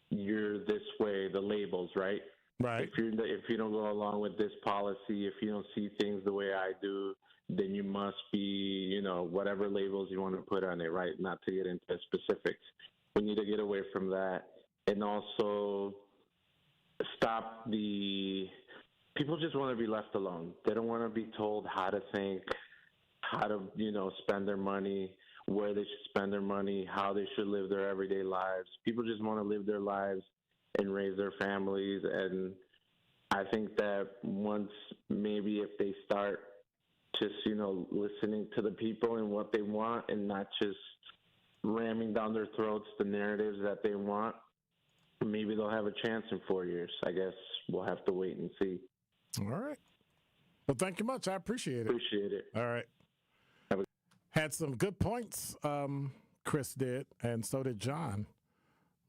you're this way, the labels, right? Right. If you don't go along with this policy, if you don't see things the way I do, then you must be, whatever labels you want to put on it, right? Not to get into specifics. We need to get away from that, and also stop the people just want to be left alone. They don't want to be told how to think, how to, spend their money, where they should spend their money, how they should live their everyday lives. People just want to live their lives and raise their families. And I think that once maybe if they start just, listening to the people and what they want and not just ramming down their throats the narratives that they want, maybe they'll have a chance in 4 years. I guess we'll have to wait and see. All right. Well, thank you much. I appreciate it. Appreciate it. All right. Had some good points, Chris did, and so did John.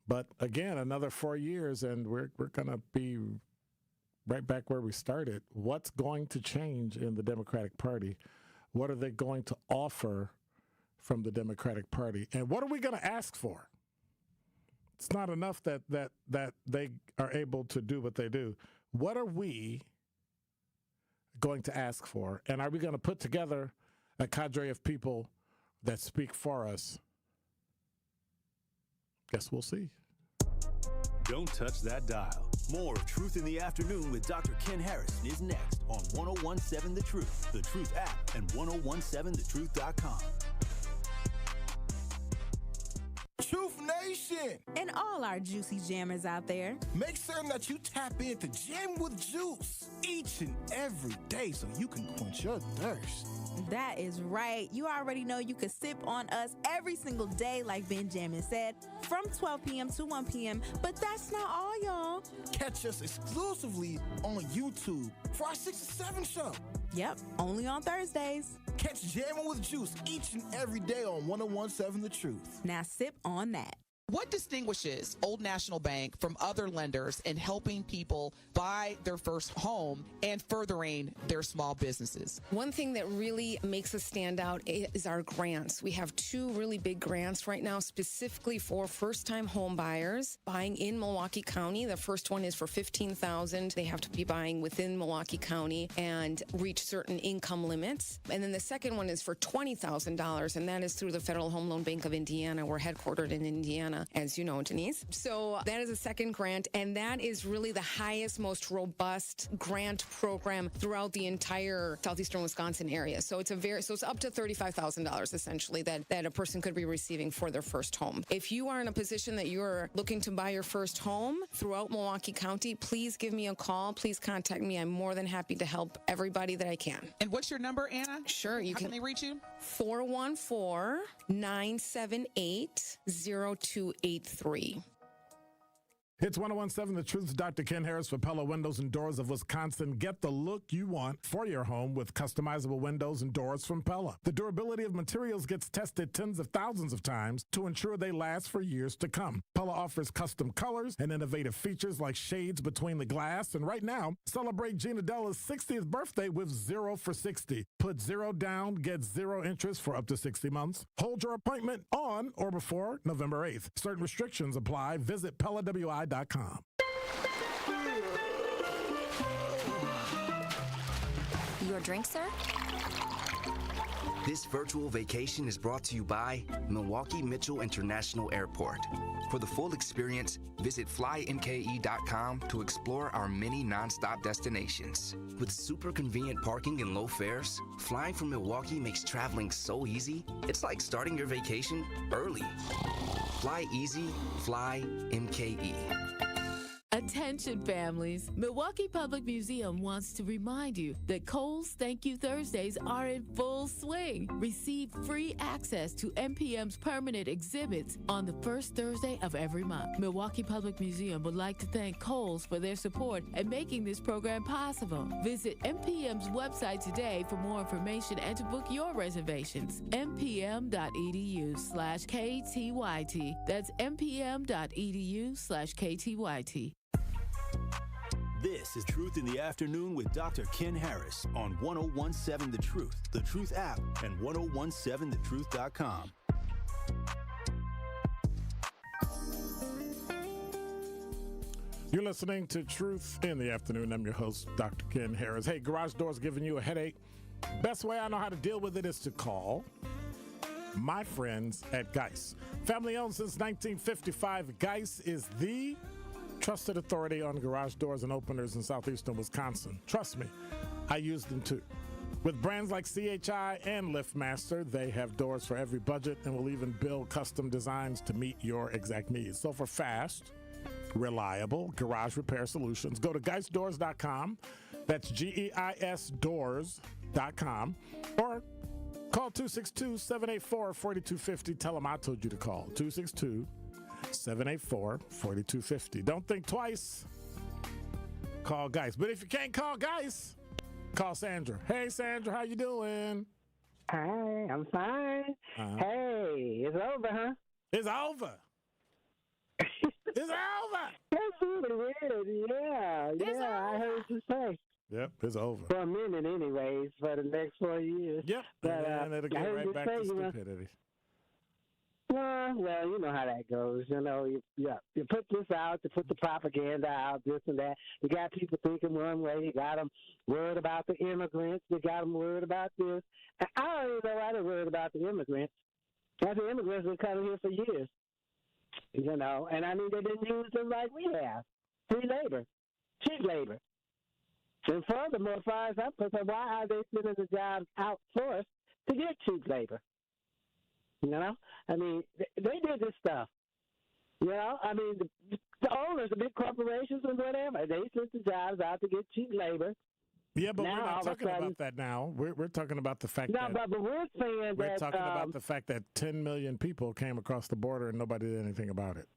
But again, another 4 years, and we're going to be right back where we started. What's going to change in the Democratic Party? What are they going to offer from the Democratic Party? And what are we going to ask for? It's not enough that they are able to do what they do. What are we going to ask for? And are we going to put together a cadre of people that speak for us? Guess we'll see. Don't touch that dial. More of Truth in the Afternoon with Dr. Ken Harrison is next on 1017 The Truth, The Truth app, and 1017thetruth.com. Truth Nation! And all our juicy jammers out there. Make certain that you tap into Jam with Juice each and every day so you can quench your thirst. That is right. You already know you can sip on us every single day, like Benjamin said, from 12 p.m. to 1 p.m. But that's not all, y'all. Catch us exclusively on YouTube for our 6 to 7 show. Yep, only on Thursdays. Catch Jamming with Juice each and every day on 1017 The Truth. Now sip on that. What distinguishes Old National Bank from other lenders in helping people buy their first home and furthering their small businesses? One thing that really makes us stand out is our grants. We have 2 really big grants right now specifically for first-time home buyers buying in Milwaukee County. The first one is for $15,000. They have to be buying within Milwaukee County and reach certain income limits. And then the second one is for $20,000, and that is through the Federal Home Loan Bank of Indiana. We're headquartered in Indiana, as you know, Denise. So that is a second grant, and that is really the highest, most robust grant program throughout the entire southeastern Wisconsin area. So it's up to $35,000 essentially that a person could be receiving for their first home. If you are in a position that you're looking to buy your first home throughout Milwaukee County, please give me a call. Please contact me. I'm more than happy to help everybody that I can. And what's your number, Anna? Sure. How can they reach you? 414-978-0283. It's 1017 The Truth's Dr. Ken Harris for Pella Windows and Doors of Wisconsin. Get the look you want for your home with customizable windows and doors from Pella. The durability of materials gets tested tens of thousands of times to ensure they last for years to come. Pella offers custom colors and innovative features like shades between the glass. And right now, celebrate Gina Della's 60th birthday with 0 for 60. Put 0 down, get 0 interest for up to 60 months. Hold your appointment on or before November 8th. Certain restrictions apply. Visit PellaWI.com. Your drink, sir? This virtual vacation is brought to you by Milwaukee Mitchell International Airport. For the full experience, visit flymke.com to explore our many nonstop destinations. With super convenient parking and low fares, flying from Milwaukee makes traveling so easy, it's like starting your vacation early. Fly easy, fly MKE. Attention families, Milwaukee Public Museum wants to remind you that Kohl's Thank You Thursdays are in full swing. Receive free access to MPM's permanent exhibits on the first Thursday of every month. Milwaukee Public Museum would like to thank Kohl's for their support and making this program possible. Visit MPM's website today for more information and to book your reservations. mpm.edu/KTYT. That's mpm.edu/KTYT. This is Truth in the Afternoon with Dr. Ken Harris on 1017 The Truth, The Truth app, and 1017thetruth.com. You're listening to Truth in the Afternoon. I'm your host, Dr. Ken Harris. Hey, garage doors giving you a headache? Best way I know how to deal with it is to call my friends at Geis. Family owned since 1955, Geis is the Trusted authority on garage doors and openers in southeastern Wisconsin. Trust me, I use them too. With brands like CHI and LiftMaster, they have doors for every budget and will even build custom designs to meet your exact needs. So for fast, reliable garage repair solutions, go to geisdoors.com. That's GEIS doors.com. Or call 262-784-4250. Tell them I told you to call. 262-784-4250. Don't think twice. Call Geis. But if you can't call Geis, call Sandra. Hey, Sandra, how you doing? Hi, I'm fine. Hey, it's over, huh? It's over. It's over. That's really weird. Yeah, I heard you say. Yep, it's over. For a minute, anyways, for the next 4 years. Yep, but, and it'll get right back to stupidity. Well, you know how that goes. You know, you put this out, you put the propaganda out, this and that. You got people thinking one way. You got them worried about the immigrants. You got them worried about this. And I don't even know why they're worried about the immigrants. The immigrants have been coming here for years. You know, and I mean, they've been used just like we have. Free labor, cheap labor. And furthermore, as far as I'm concerned, why are they sending the jobs outsourced to get cheap labor? You know, I mean, they did this stuff. You know, I mean, the owners, the big corporations and whatever, they sent the jobs out to get cheap labor. Yeah, but now, we're not talking about that now. We're talking about the fact that but we're saying we're talking about the fact that 10 million people came across the border and nobody did anything about it,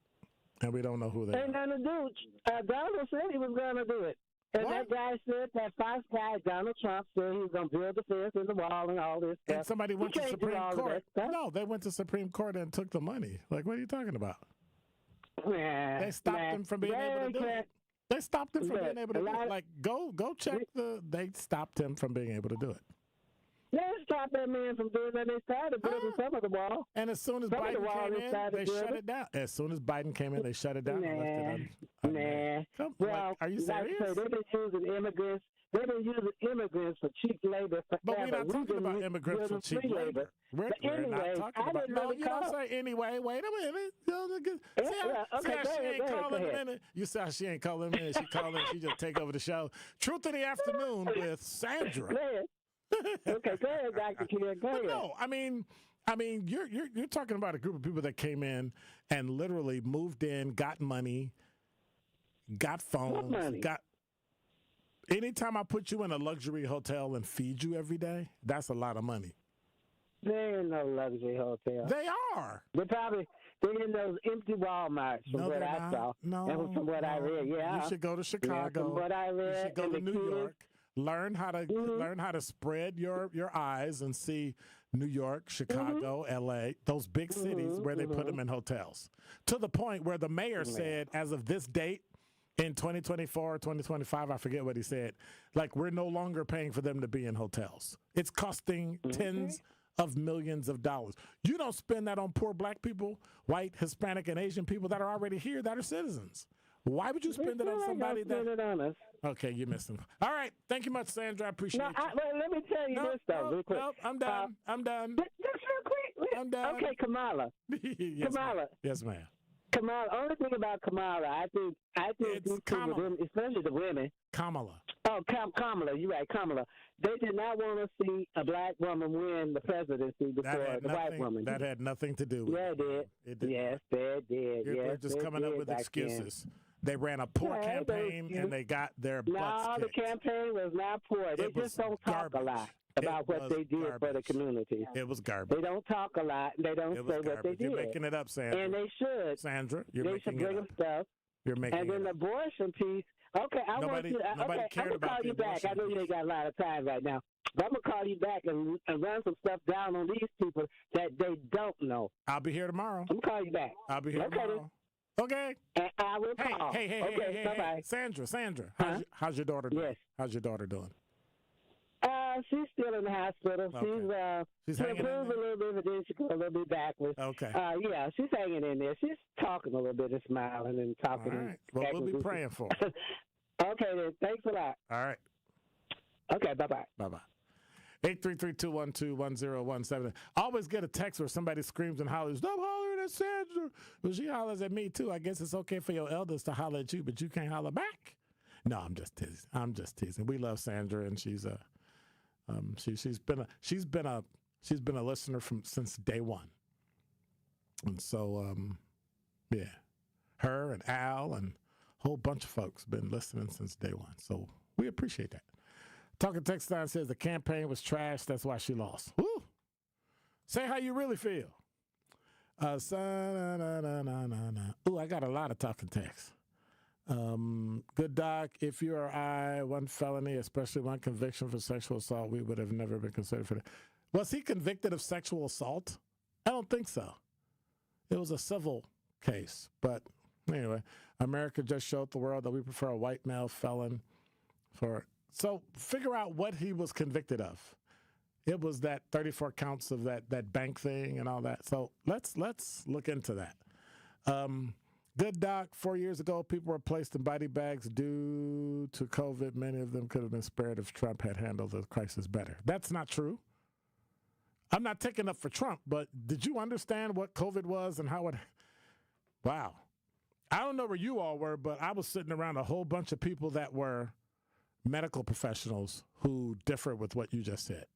and we don't know who they are. Ain't nothing to do. Donald said he was going to do it. And that guy said, that Fox guy, Donald Trump, said he was going to build the fence and the wall and all this stuff. And somebody went to Supreme Court. No, they went to Supreme Court and took the money. Like, what are you talking about? They stopped them from being able to do it. They stopped him from being able to do it. Like, go check they stopped him from being able to do it. They stopped that man from doing that. They started building some of the wall. And as soon as Biden came in, they shut it down. As soon as Biden came in, they shut it down. Well, are you serious? Like they've been using immigrants. They've been using immigrants for cheap labor forever. But we're not talking about immigrants for cheap labor. We're not talking about. No, you don't say anyway. Wait a minute. She ain't calling a minute. You say she ain't calling a minute. She calling. She just take over the show. Truth in the Afternoon with Sandra. Okay, go ahead, Dr. King. Go ahead. No, I mean, you're talking about a group of people that came in and literally moved in, got money, got phones, got. Anytime I put you in a luxury hotel and feed you every day, that's a lot of money. There ain't no luxury hotel. They are. They're in those empty Walmarts from what I saw. And from what I read. Yeah. You should go to Chicago. Yeah, from what I read. You should go to New York. Learn how to spread your eyes and see New York, Chicago, L.A., those big cities where they put them in hotels. To the point where the mayor said, as of this date, in 2024 or 2025, I forget what he said, like, we're no longer paying for them to be in hotels. It's costing tens of millions of dollars. You don't spend that on poor black people, white, Hispanic, and Asian people that are already here that are citizens. Why would you spend it on somebody that... Okay, you're missing. All right. Thank you much, Sandra. I appreciate it. Let me tell you this, though, real quick. Nope, I'm done. Just real quick. I'm done. Okay, Kamala. Kamala. Yes, ma'am. Kamala. Only thing about Kamala, I think these people, especially the women. Kamala. Oh, Kamala. You're right, Kamala. They did not want to see a black woman win the presidency before the white woman. That had nothing to do with it. Yeah, it did. Yes, they did. They're just coming up with excuses. They ran a poor campaign and they got their butts kicked. No, the campaign was not poor. They just don't talk a lot about what they did for the community. It was garbage. They don't talk a lot. They don't say what they did. You're making it up, Sandra. And they should. Sandra, you're making it up. They should bring them stuff. You're making and then the abortion piece. Okay, I'm going to call you back. I know you ain't got a lot of time right now. But I'm going to call you back and run some stuff down on these people that they don't know. I'll be here tomorrow. I'm going to call you back. I'll be here tomorrow. Okay. And I will call. Hey, bye-bye. Sandra, how's your daughter doing? Yes. How's your daughter doing? She's still in the hospital. Okay. She's improved a little bit, but then she goes a little bit backwards. Okay. Yeah, she's hanging in there. She's talking a little bit and smiling and talking. All right. Well, we'll be praying for her. Okay, then. Thanks a lot. All right. Okay, bye-bye. Bye-bye. 833-212-1017. I always get a text where somebody screams and hollers, "Stop hollering at Sandra." Well, she hollers at me too. I guess it's okay for your elders to holler at you, but you can't holler back. No, I'm just teasing. We love Sandra, and she's been a listener since day one. And so yeah, her and Al and a whole bunch of folks been listening since day one. So we appreciate that. Talking Text Line says the campaign was trash. That's why she lost. Woo! Say how you really feel. Ooh, I got a lot of talking text. Good doc, if you or I, one felony, especially one conviction for sexual assault, we would have never been considered for that. Was he convicted of sexual assault? I don't think so. It was a civil case. But anyway, America just showed the world that we prefer a white male felon for... So figure out what he was convicted of. It was that 34 counts of that bank thing and all that. So let's look into that. Good doc, 4 years ago, people were placed in body bags due to COVID. Many of them could have been spared if Trump had handled the crisis better. That's not true. I'm not taking up for Trump, but did you understand what COVID was and how it... Wow. I don't know where you all were, but I was sitting around a whole bunch of people that were medical professionals who differ with what you just said.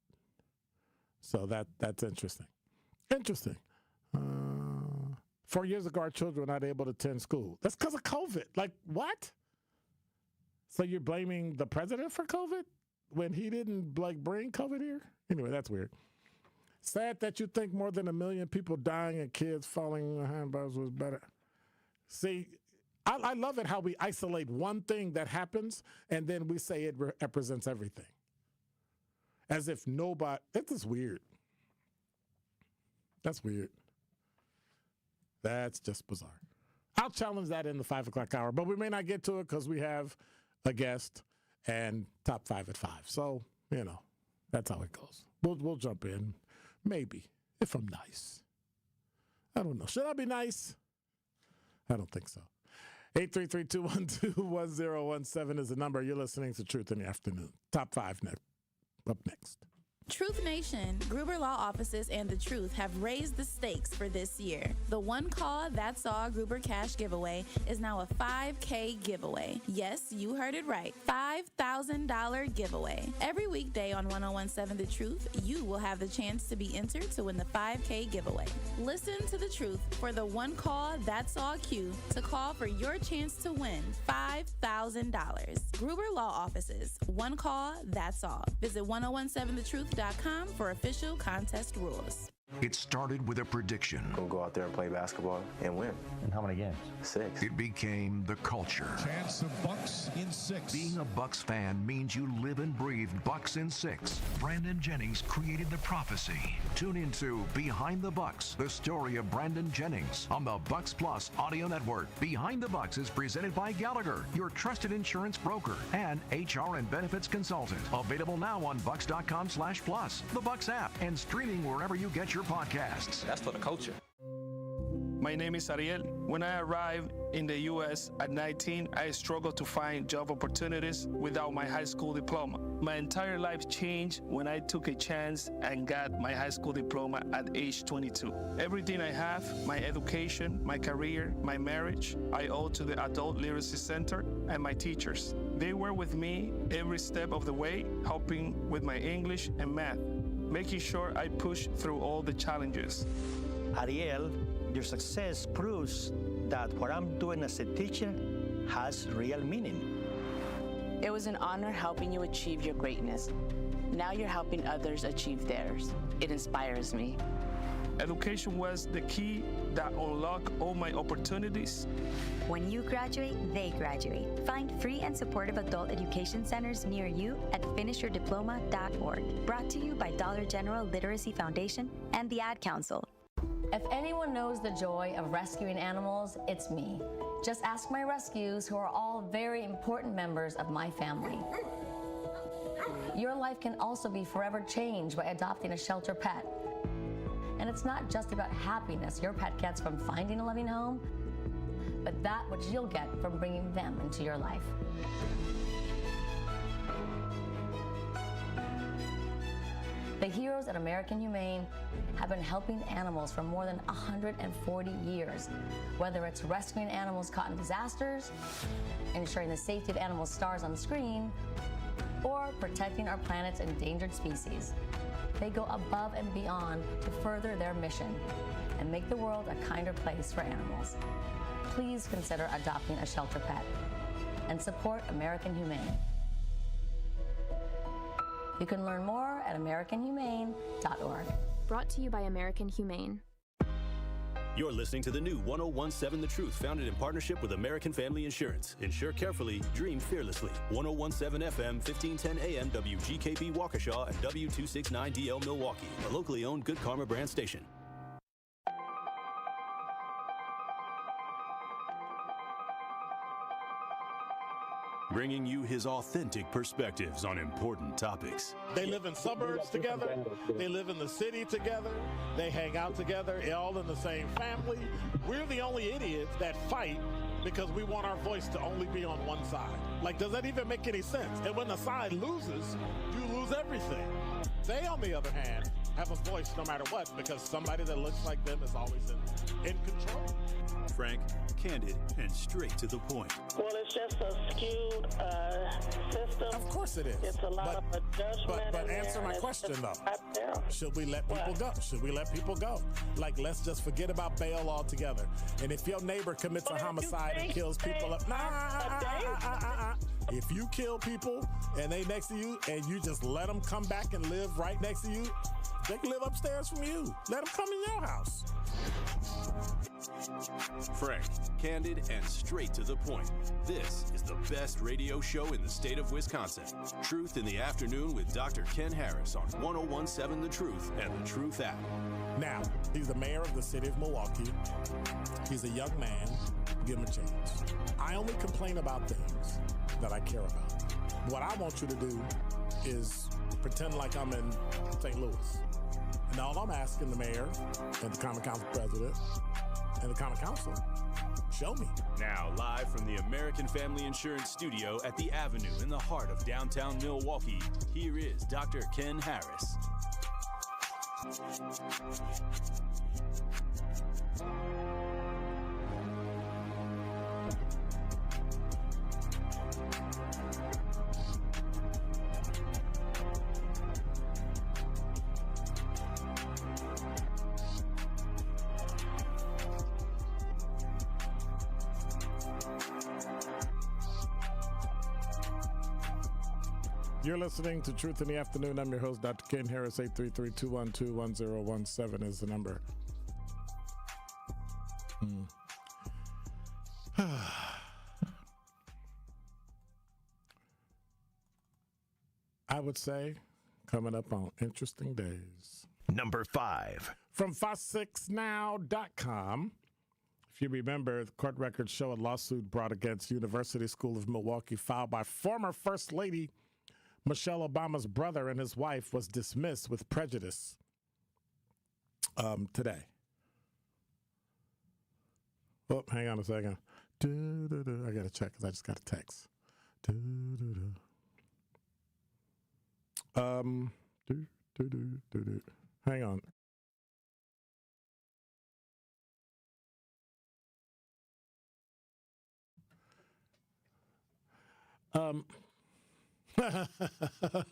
So that's interesting. Interesting. 4 years ago, our children were not able to attend school. That's because of COVID. Like, what? So you're blaming the president for COVID when he didn't bring COVID here? Anyway, that's weird. Sad that you think more than 1 million people dying and kids falling behind bars was better. See, I love it how we isolate one thing that happens and then we say it represents everything. As if nobody... This is weird. That's weird. That's just bizarre. I'll challenge that in the 5 o'clock hour, but we may not get to it because we have a guest and top 5 at 5. So, that's how it goes. We'll jump in. Maybe, if I'm nice. I don't know. Should I be nice? I don't think so. 833-212-1017 is the number. You're listening to Truth in the Afternoon. Top 5 up next. Truth Nation, Gruber Law Offices, and The Truth have raised the stakes for this year. The One Call That's All Gruber Cash Giveaway is now a $5K giveaway. Yes, you heard it right. $5,000 giveaway. Every weekday on 1017 The Truth, you will have the chance to be entered to win the $5K giveaway. Listen to The Truth for the One Call That's All cue to call for your chance to win $5,000. Gruber Law Offices, One Call That's All. Visit 1017thetruth.com for official contest rules. It started with a prediction. Go out there and play basketball and win. And how many games? 6. It became the culture. Chance of Bucks in 6. Being a Bucks fan means you live and breathe Bucks in 6. Brandon Jennings created the prophecy. Tune into Behind the Bucks, the story of Brandon Jennings on the Bucks Plus audio network. Behind the Bucks is presented by Gallagher, your trusted insurance broker and HR and benefits consultant. Available now on bucks.com/plus, the Bucks app, and streaming wherever you get your podcasts. That's for the culture. My name is Ariel. When I arrived in the U.S. at 19, I struggled to find job opportunities without my high school diploma. My entire life changed when I took a chance and got my high school diploma at age 22. Everything I have, my education, my career, my marriage, I owe to the Adult Literacy Center and my teachers. They were with me every step of the way, helping with my English and math, making sure I push through all the challenges. Ariel, your success proves that what I'm doing as a teacher has real meaning. It was an honor helping you achieve your greatness. Now you're helping others achieve theirs. It inspires me. Education was the key that unlocked all my opportunities. When you graduate, they graduate. Find free and supportive adult education centers near you at finishyourdiploma.org. Brought to you by Dollar General Literacy Foundation and the Ad Council. If anyone knows the joy of rescuing animals, it's me. Just ask my rescues, who are all very important members of my family. Your life can also be forever changed by adopting a shelter pet. And it's not just about happiness your pet gets from finding a loving home, but that which you'll get from bringing them into your life. The heroes at American Humane have been helping animals for more than 140 years, whether it's rescuing animals caught in disasters, ensuring the safety of animals' stars on screen, or protecting our planet's endangered species. They go above and beyond to further their mission and make the world a kinder place for animals. Please consider adopting a shelter pet and support American Humane. You can learn more at AmericanHumane.org. Brought to you by American Humane. You're listening to the new 1017 The Truth, founded in partnership with American Family Insurance. Insure carefully, dream fearlessly. 1017 FM, 1510 AM, WGKB Waukesha, and W269DL Milwaukee, a locally owned Good Karma brand station. Bringing you his authentic perspectives on important topics. They live in suburbs together. They live in the city together. They hang out together, all in the same family. We're the only idiots that fight because we want our voice to only be on one side. Like, does that even make any sense? And when the side loses, you lose everything. They, on the other hand, have a voice no matter what because somebody that looks like them is always in control. Frank, candid, and straight to the point. Well, it's just a skewed system. Of course it is. It's a lot of judgment. But answer my question, though. Should we let people go? Should we let people go? Like, let's just forget about bail altogether. And if your neighbor commits a homicide and kills people up, if you kill people and they next to you and you just let them come back and live right next to you, they can live upstairs from you. Let them come in your house. Frank, candid, and straight to the point. This is the best radio show in the state of Wisconsin. Truth in the Afternoon with Dr. Ken Harris on 1017 The Truth and The Truth app. Now, he's the mayor of the city of Milwaukee. He's a young man. Give him a chance. I only complain about things that I care about. What I want you to do is pretend like I'm in St. Louis. And all I'm asking the mayor and the Common Council president and the Common Council, show me. Now, live from the American Family Insurance Studio at the Avenue in the heart of downtown Milwaukee, here is Dr. Ken Harris. You're listening to Truth in the Afternoon. I'm your host, Dr. Ken Harris. 833-212-1017 is the number. I would say coming up on interesting days. Number 5. From Fox6now.com. If you remember, the court records show a lawsuit brought against University School of Milwaukee filed by former First Lady Michelle Obama's brother and his wife was dismissed with prejudice today. Oh, hang on a second. I got to check because I just got a text. Hang on.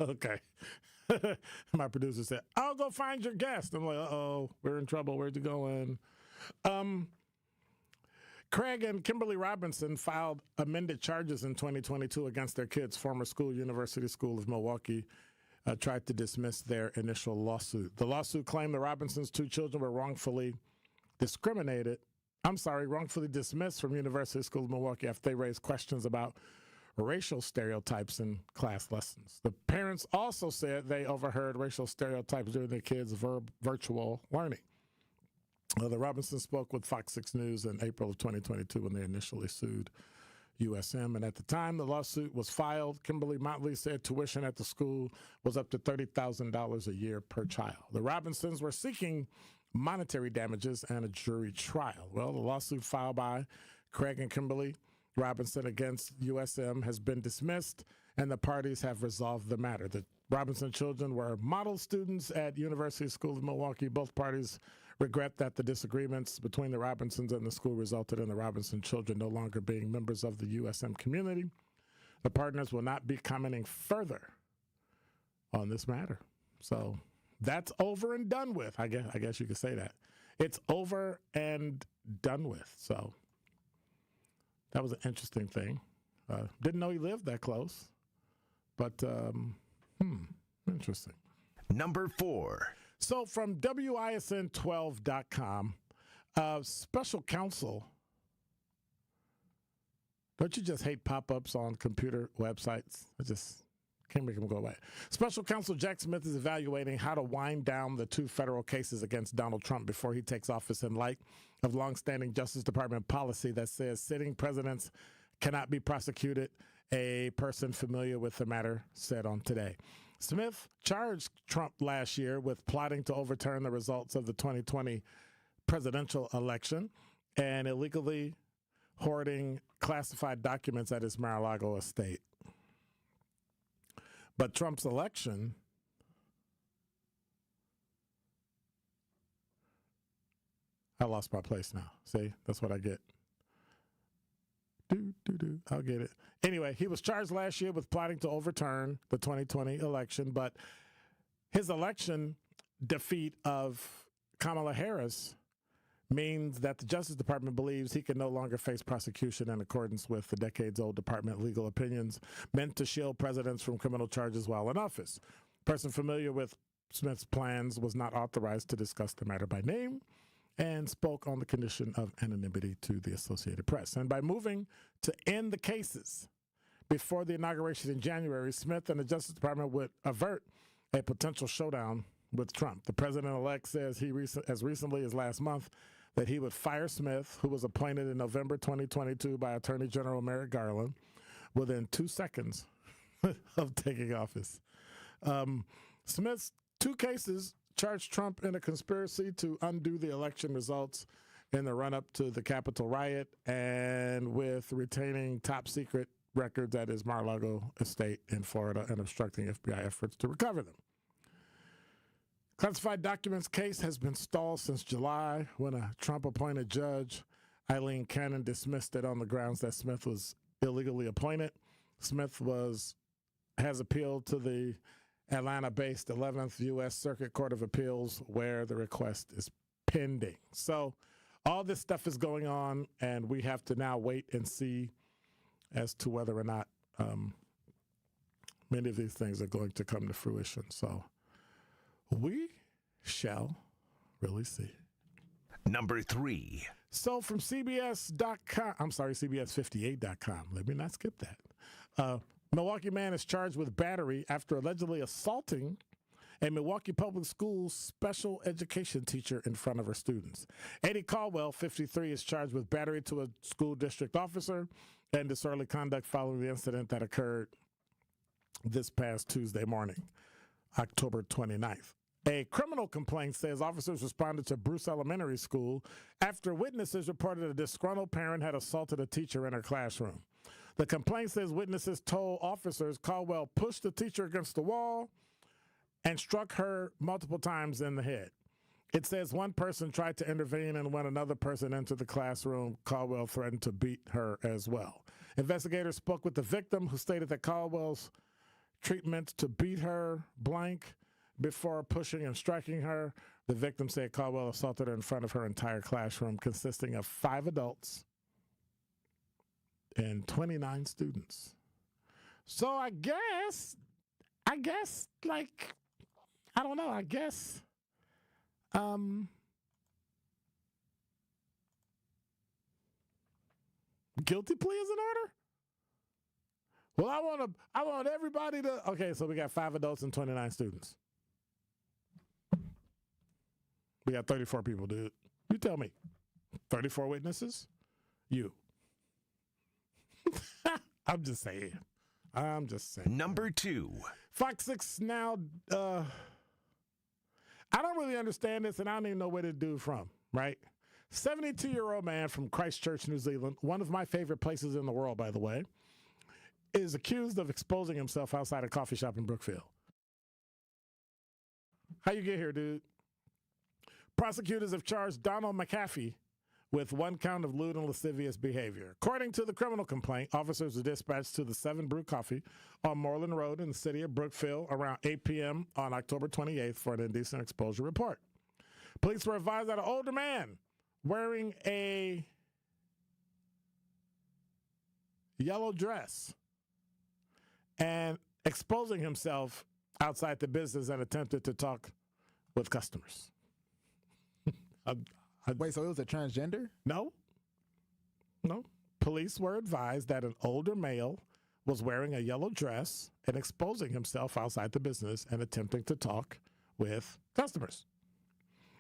Okay. My producer said, I'll go find your guest. I'm like, uh-oh, we're in trouble. Where'd you going? Craig and Kimberly Robinson filed amended charges in 2022 against their kids. Former school, University School of Milwaukee, tried to dismiss their initial lawsuit. The lawsuit claimed the Robinsons' 2 children were wrongfully dismissed from University School of Milwaukee after they raised questions about racial stereotypes in class lessons. The parents also said they overheard racial stereotypes during their kids' virtual learning. The Robinsons spoke with Fox 6 News in April of 2022 when they initially sued USM. And at the time the lawsuit was filed, Kimberly Motley said tuition at the school was up to $30,000 a year per child. The Robinsons were seeking monetary damages and a jury trial. Well, the lawsuit filed by Craig and Kimberly Robinson against USM has been dismissed, and the parties have resolved the matter. The Robinson children were model students at University School of Milwaukee. Both parties regret that the disagreements between the Robinsons and the school resulted in the Robinson children no longer being members of the USM community. The partners will not be commenting further on this matter. So that's over and done with. I guess you could say that. It's over and done with. So that was an interesting thing. Didn't know he lived that close, but interesting. Number 4. So from WISN12.com, special counsel. Don't you just hate pop-ups on computer websites? I just can't make them go away. Special counsel Jack Smith is evaluating how to wind down the 2 federal cases against Donald Trump before he takes office in light of longstanding Justice Department policy that says sitting presidents cannot be prosecuted, a person familiar with the matter said on Today. Smith charged Trump last year with plotting to overturn the results of the 2020 presidential election and illegally hoarding classified documents at his Mar-a-Lago estate. But Trump's election I lost my place now. See, that's what I get. I'll get it. Anyway, he was charged last year with plotting to overturn the 2020 election, but his election defeat of Kamala Harris means that the Justice Department believes he can no longer face prosecution in accordance with the decades-old department legal opinions meant to shield presidents from criminal charges while in office. A person familiar with Smith's plans was not authorized to discuss the matter by name and spoke on the condition of anonymity to the Associated Press. And by moving to end the cases before the inauguration in January, Smith and the Justice Department would avert a potential showdown with Trump. The president-elect says as recently as last month that he would fire Smith, who was appointed in November 2022 by Attorney General Merrick Garland, within 2 seconds of taking office. Smith's 2 cases charged Trump in a conspiracy to undo the election results in the run-up to the Capitol riot and with retaining top-secret records at his Mar-a-Lago estate in Florida and obstructing FBI efforts to recover them. Classified documents case has been stalled since July when a Trump-appointed judge, Eileen Cannon, dismissed it on the grounds that Smith was illegally appointed. Smith has appealed to the Atlanta-based 11th U.S. Circuit Court of Appeals, where the request is pending. So all this stuff is going on, and we have to now wait and see as to whether or not many of these things are going to come to fruition. So we shall really see. Number 3. So from CBS58.com, let me not skip that. Milwaukee man is charged with battery after allegedly assaulting a Milwaukee Public Schools special education teacher in front of her students. Eddie Caldwell, 53, is charged with battery to a school district officer and disorderly conduct following the incident that occurred this past Tuesday morning, October 29th. A criminal complaint says officers responded to Bruce Elementary School after witnesses reported a disgruntled parent had assaulted a teacher in her classroom. The complaint says witnesses told officers Caldwell pushed the teacher against the wall and struck her multiple times in the head. It says one person tried to intervene, and when another person entered the classroom, Caldwell threatened to beat her as well. Investigators spoke with the victim, who stated that Caldwell's treatment to beat her blank before pushing and striking her. The victim said Caldwell assaulted her in front of her entire classroom, consisting of 5 adults and 29 students. So I guess, like, I don't know, guilty plea is in order? Well, I want everybody to, okay, so we got 5 adults and 29 students. We got 34 people, dude. You tell me. 34 witnesses? You. I'm just saying. Number 2. Fox 6 now, I don't really understand this, and I don't even know where this dude from, right? 72-year-old man from Christchurch, New Zealand, one of my favorite places in the world, by the way, is accused of exposing himself outside a coffee shop in Brookfield. How you get here, dude? Prosecutors have charged Donald McAfee with 1 count of lewd and lascivious behavior. According to the criminal complaint, officers were dispatched to the 7 Brew Coffee on Moreland Road in the city of Brookfield around 8 p.m. on October 28th for an indecent exposure report. Police were advised that an older man wearing a yellow dress and exposing himself outside the business and attempted to talk with customers. Wait, so it was a transgender? No. Police were advised that an older male was wearing a yellow dress and exposing himself outside the business and attempting to talk with customers.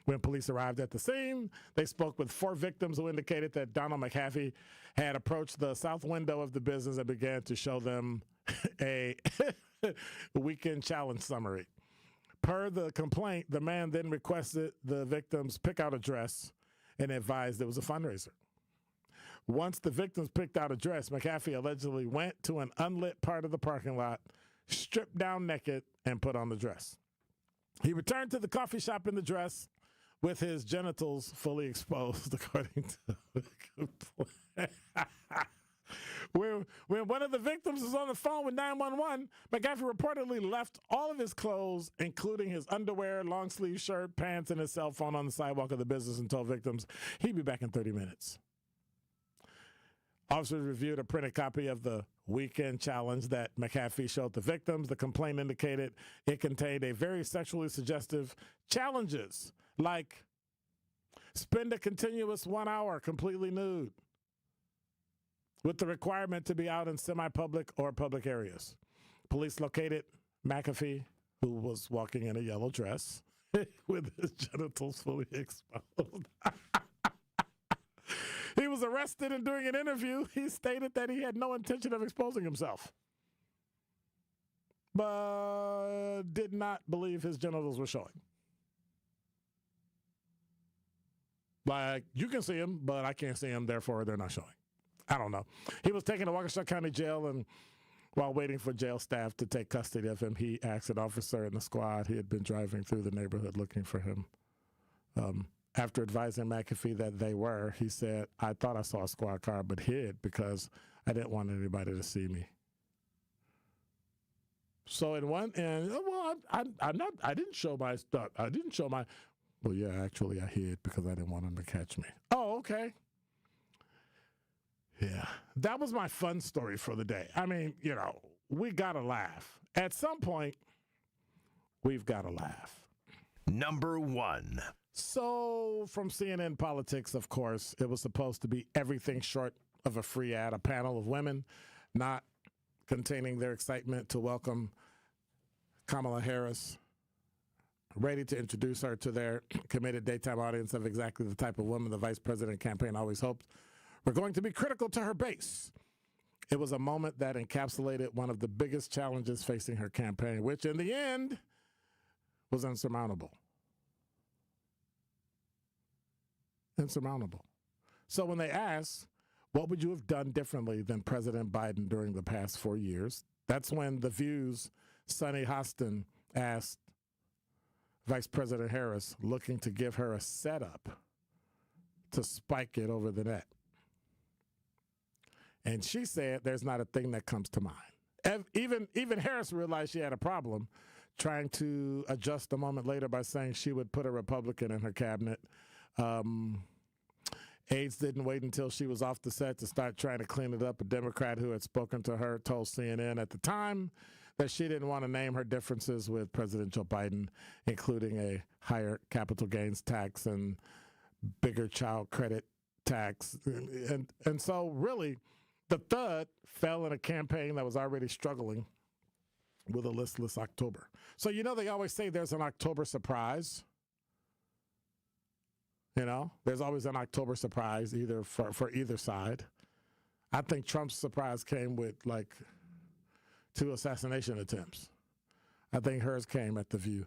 When police arrived at the scene, they spoke with 4 victims who indicated that Donald McAfee had approached the south window of the business and began to show them a weekend challenge summary. Per the complaint, the man then requested the victims pick out a dress and advised it was a fundraiser. Once the victims picked out a dress, McAfee allegedly went to an unlit part of the parking lot, stripped down naked, and put on the dress. He returned to the coffee shop in the dress with his genitals fully exposed, according to the complaint. When one of the victims was on the phone with 911, McAfee reportedly left all of his clothes, including his underwear, long-sleeve shirt, pants, and his cell phone on the sidewalk of the business and told victims he'd be back in 30 minutes. Officers reviewed a printed copy of the weekend challenge that McAfee showed the victims. The complaint indicated it contained a very sexually suggestive challenges, like spend a continuous 1 hour completely nude, with the requirement to be out in semi-public or public areas. Police located McAfee, who was walking in a yellow dress with his genitals fully exposed. He was arrested, and during an interview, he stated that he had no intention of exposing himself, but did not believe his genitals were showing. Like, you can see them, but I can't see them, therefore they're not showing. I don't know. He was taken to Waukesha County Jail, and while waiting for jail staff to take custody of him, he asked an officer in the squad he had been driving through the neighborhood looking for him. After advising McAfee that they were, he said, "I thought I saw a squad car, but hid because I didn't want anybody to see me." So in one, and well, I didn't show my stuff. I didn't show my. Well, yeah, actually, I hid because I didn't want them to catch me. Oh, okay. Yeah, that was my fun story for the day. I mean, we got to laugh. At some point, we've got to laugh. Number 1. So from CNN Politics, of course, it was supposed to be everything short of a free ad, a panel of women not containing their excitement to welcome Kamala Harris, ready to introduce her to their committed daytime audience of exactly the type of woman the vice president campaign always hoped were going to be critical to her base. It was a moment that encapsulated one of the biggest challenges facing her campaign, which in the end was insurmountable. Insurmountable. So when they asked, what would you have done differently than President Biden during the past 4 years? That's when The View's Sunny Hostin asked Vice President Harris, looking to give her a setup to spike it over the net. And she said, there's not a thing that comes to mind. Even Harris realized she had a problem, trying to adjust a moment later by saying she would put a Republican in her cabinet. Aides didn't wait until she was off the set to start trying to clean it up. A Democrat who had spoken to her told CNN at the time that she didn't want to name her differences with President Joe Biden, including a higher capital gains tax and bigger child credit tax. And so really, the thud fell in a campaign that was already struggling with a listless October. So, they always say there's an October surprise. There's always an October surprise either for either side. I think Trump's surprise came with 2 assassination attempts. I think hers came at The View.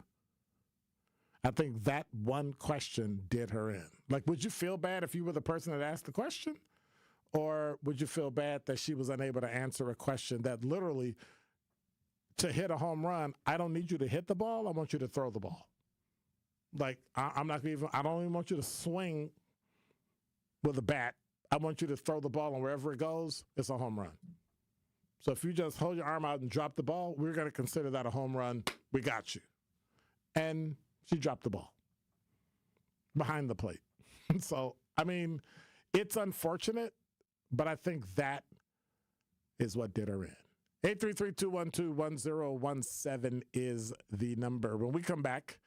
I think that one question did her in. Would you feel bad if you were the person that asked the question? Or would you feel bad that she was unable to answer a question that literally, to hit a home run, I don't need you to hit the ball, I want you to throw the ball. Like, I don't even want you to swing with a bat. I want you to throw the ball, and wherever it goes, it's a home run. So if you just hold your arm out and drop the ball, we're going to consider that a home run. We got you. And she dropped the ball behind the plate. So, I mean, it's unfortunate, but I think that is what did her in. 833-212-1017 is the number. When we come back,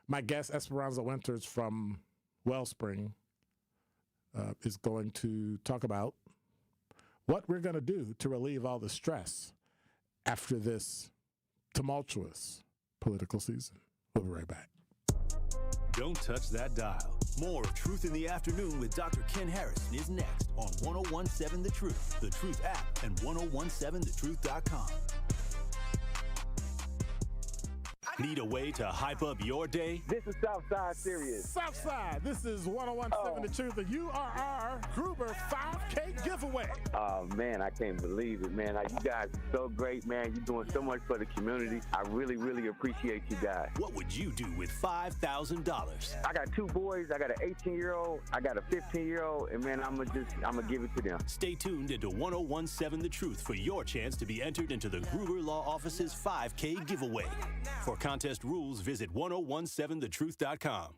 my guest, Esperanza Winters from Wellspring, is going to talk about what we're going to do to relieve all the stress after this tumultuous political season. We'll be right back. Don't touch that dial. More of Truth in the Afternoon with Dr. Ken Harrison is next on 1017 The Truth app, and 1017thetruth.com. Need a way to hype up your day? This is Southside Serious. Southside, this is 1017 The Truth, and you are our Gruber 5K giveaway. Oh, man, I can't believe it, man. You guys are so great, man. You're doing so much for the community. I really, really appreciate you guys. What would you do with $5,000? I got two boys. I got an 18-year-old. I got a 15-year-old, and, man, I'm going to give it to them. Stay tuned into 1017 The Truth for your chance to be entered into the Gruber Law Office's 5K giveaway. For contest rules, visit 1017thetruth.com.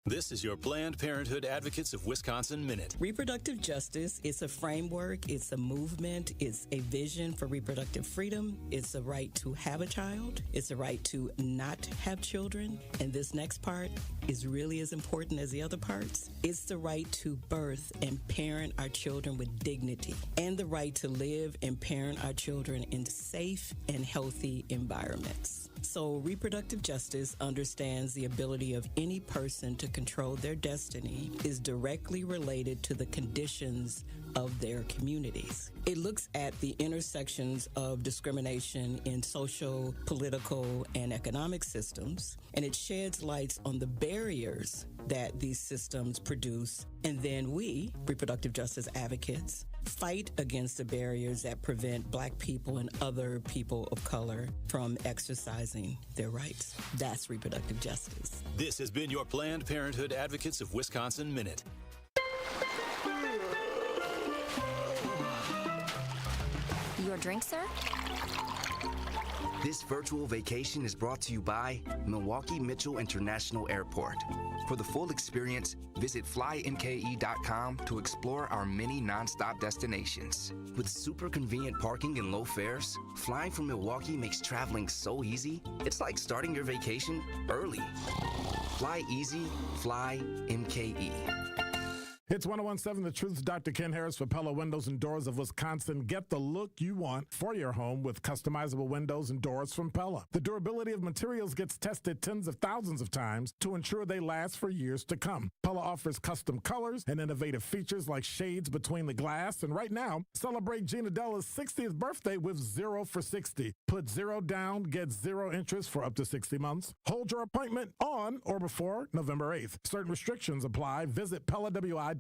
This is your Planned Parenthood Advocates of Wisconsin Minute. Reproductive justice is a framework, it's a movement, it's a vision for reproductive freedom, it's a right to have a child, it's a right to not have children, and this next part is really as important as the other parts. It's the right to birth and parent our children with dignity, and the right to live and parent our children in safe and healthy environments. So reproductive justice understands the ability of any person to control their destiny is directly related to the conditions of their communities. It looks at the intersections of discrimination in social, political, and economic systems, and it sheds lights on the barriers that these systems produce. And then we, reproductive justice advocates, fight against the barriers that prevent Black people and other people of color from exercising their rights. That's reproductive justice. This has been your Planned Parenthood Advocates of Wisconsin Minute. Your drink, sir? This virtual vacation is brought to you by Milwaukee Mitchell International Airport. For the full experience, visit flymke.com to explore our many nonstop destinations. With super convenient parking and low fares, flying from Milwaukee makes traveling so easy, it's like starting your vacation early. Fly easy, fly MKE. It's 1017 The Truth's Dr. Ken Harris for Pella Windows and Doors of Wisconsin. Get the look you want for your home with customizable windows and doors from Pella. The durability of materials gets tested tens of thousands of times to ensure they last for years to come. Pella offers custom colors and innovative features like shades between the glass. And right now, celebrate Gina Della's 60th birthday with 0 for 60. Put 0 down, get 0 interest for up to 60 months. Hold your appointment on or before November 8th. Certain restrictions apply. Visit PellaWI.com.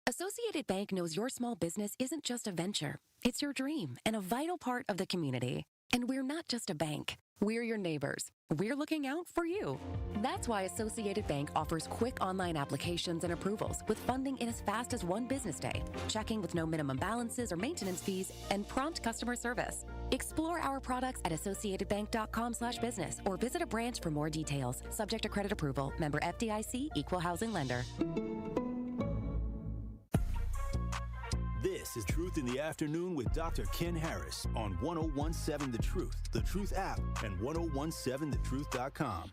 Associated Bank knows your small business isn't just a venture. It's your dream and a vital part of the community. And we're not just a bank. We're your neighbors. We're looking out for you. That's why Associated Bank offers quick online applications and approvals with funding in as fast as 1 business day, checking with no minimum balances or maintenance fees, and prompt customer service. Explore our products at associatedbank.com/business or visit a branch for more details. Subject to credit approval. Member FDIC, Equal Housing Lender. This is Truth in the Afternoon with Dr. Ken Harris on 1017 The Truth app, and 1017thetruth.com.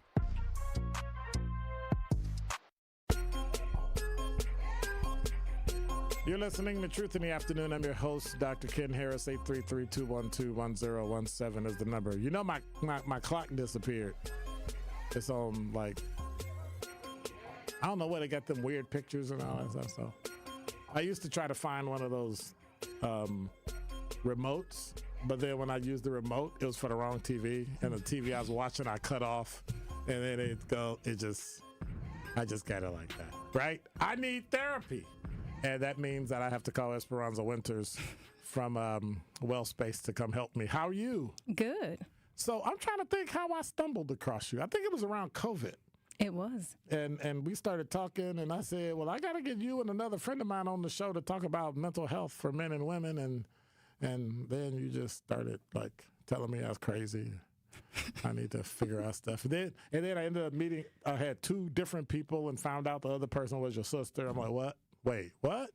You're listening to Truth in the Afternoon. I'm your host, Dr. Ken Harris. 833-212-1017 is the number. You know, my clock disappeared. It's on, like, I don't know where they got them weird pictures and all that stuff, so. I used to try to find one of those remotes, but then when I used the remote, it was for the wrong TV, and the TV I was watching, I cut off, and then I just got it like that, right? I need therapy, and that means that I have to call Esperanza Winters from WellSpace to come help me. How are you? Good. So I'm trying to think how I stumbled across you. I think it was around COVID. It was. And we started talking, and I said, well, I got to get you and another friend of mine on the show to talk about mental health for men and women. And then you just started, like, telling me I was crazy. I need to figure out stuff. And then I ended up meeting, I had 2 different people and found out the other person was your sister. I'm like, what? Wait, what?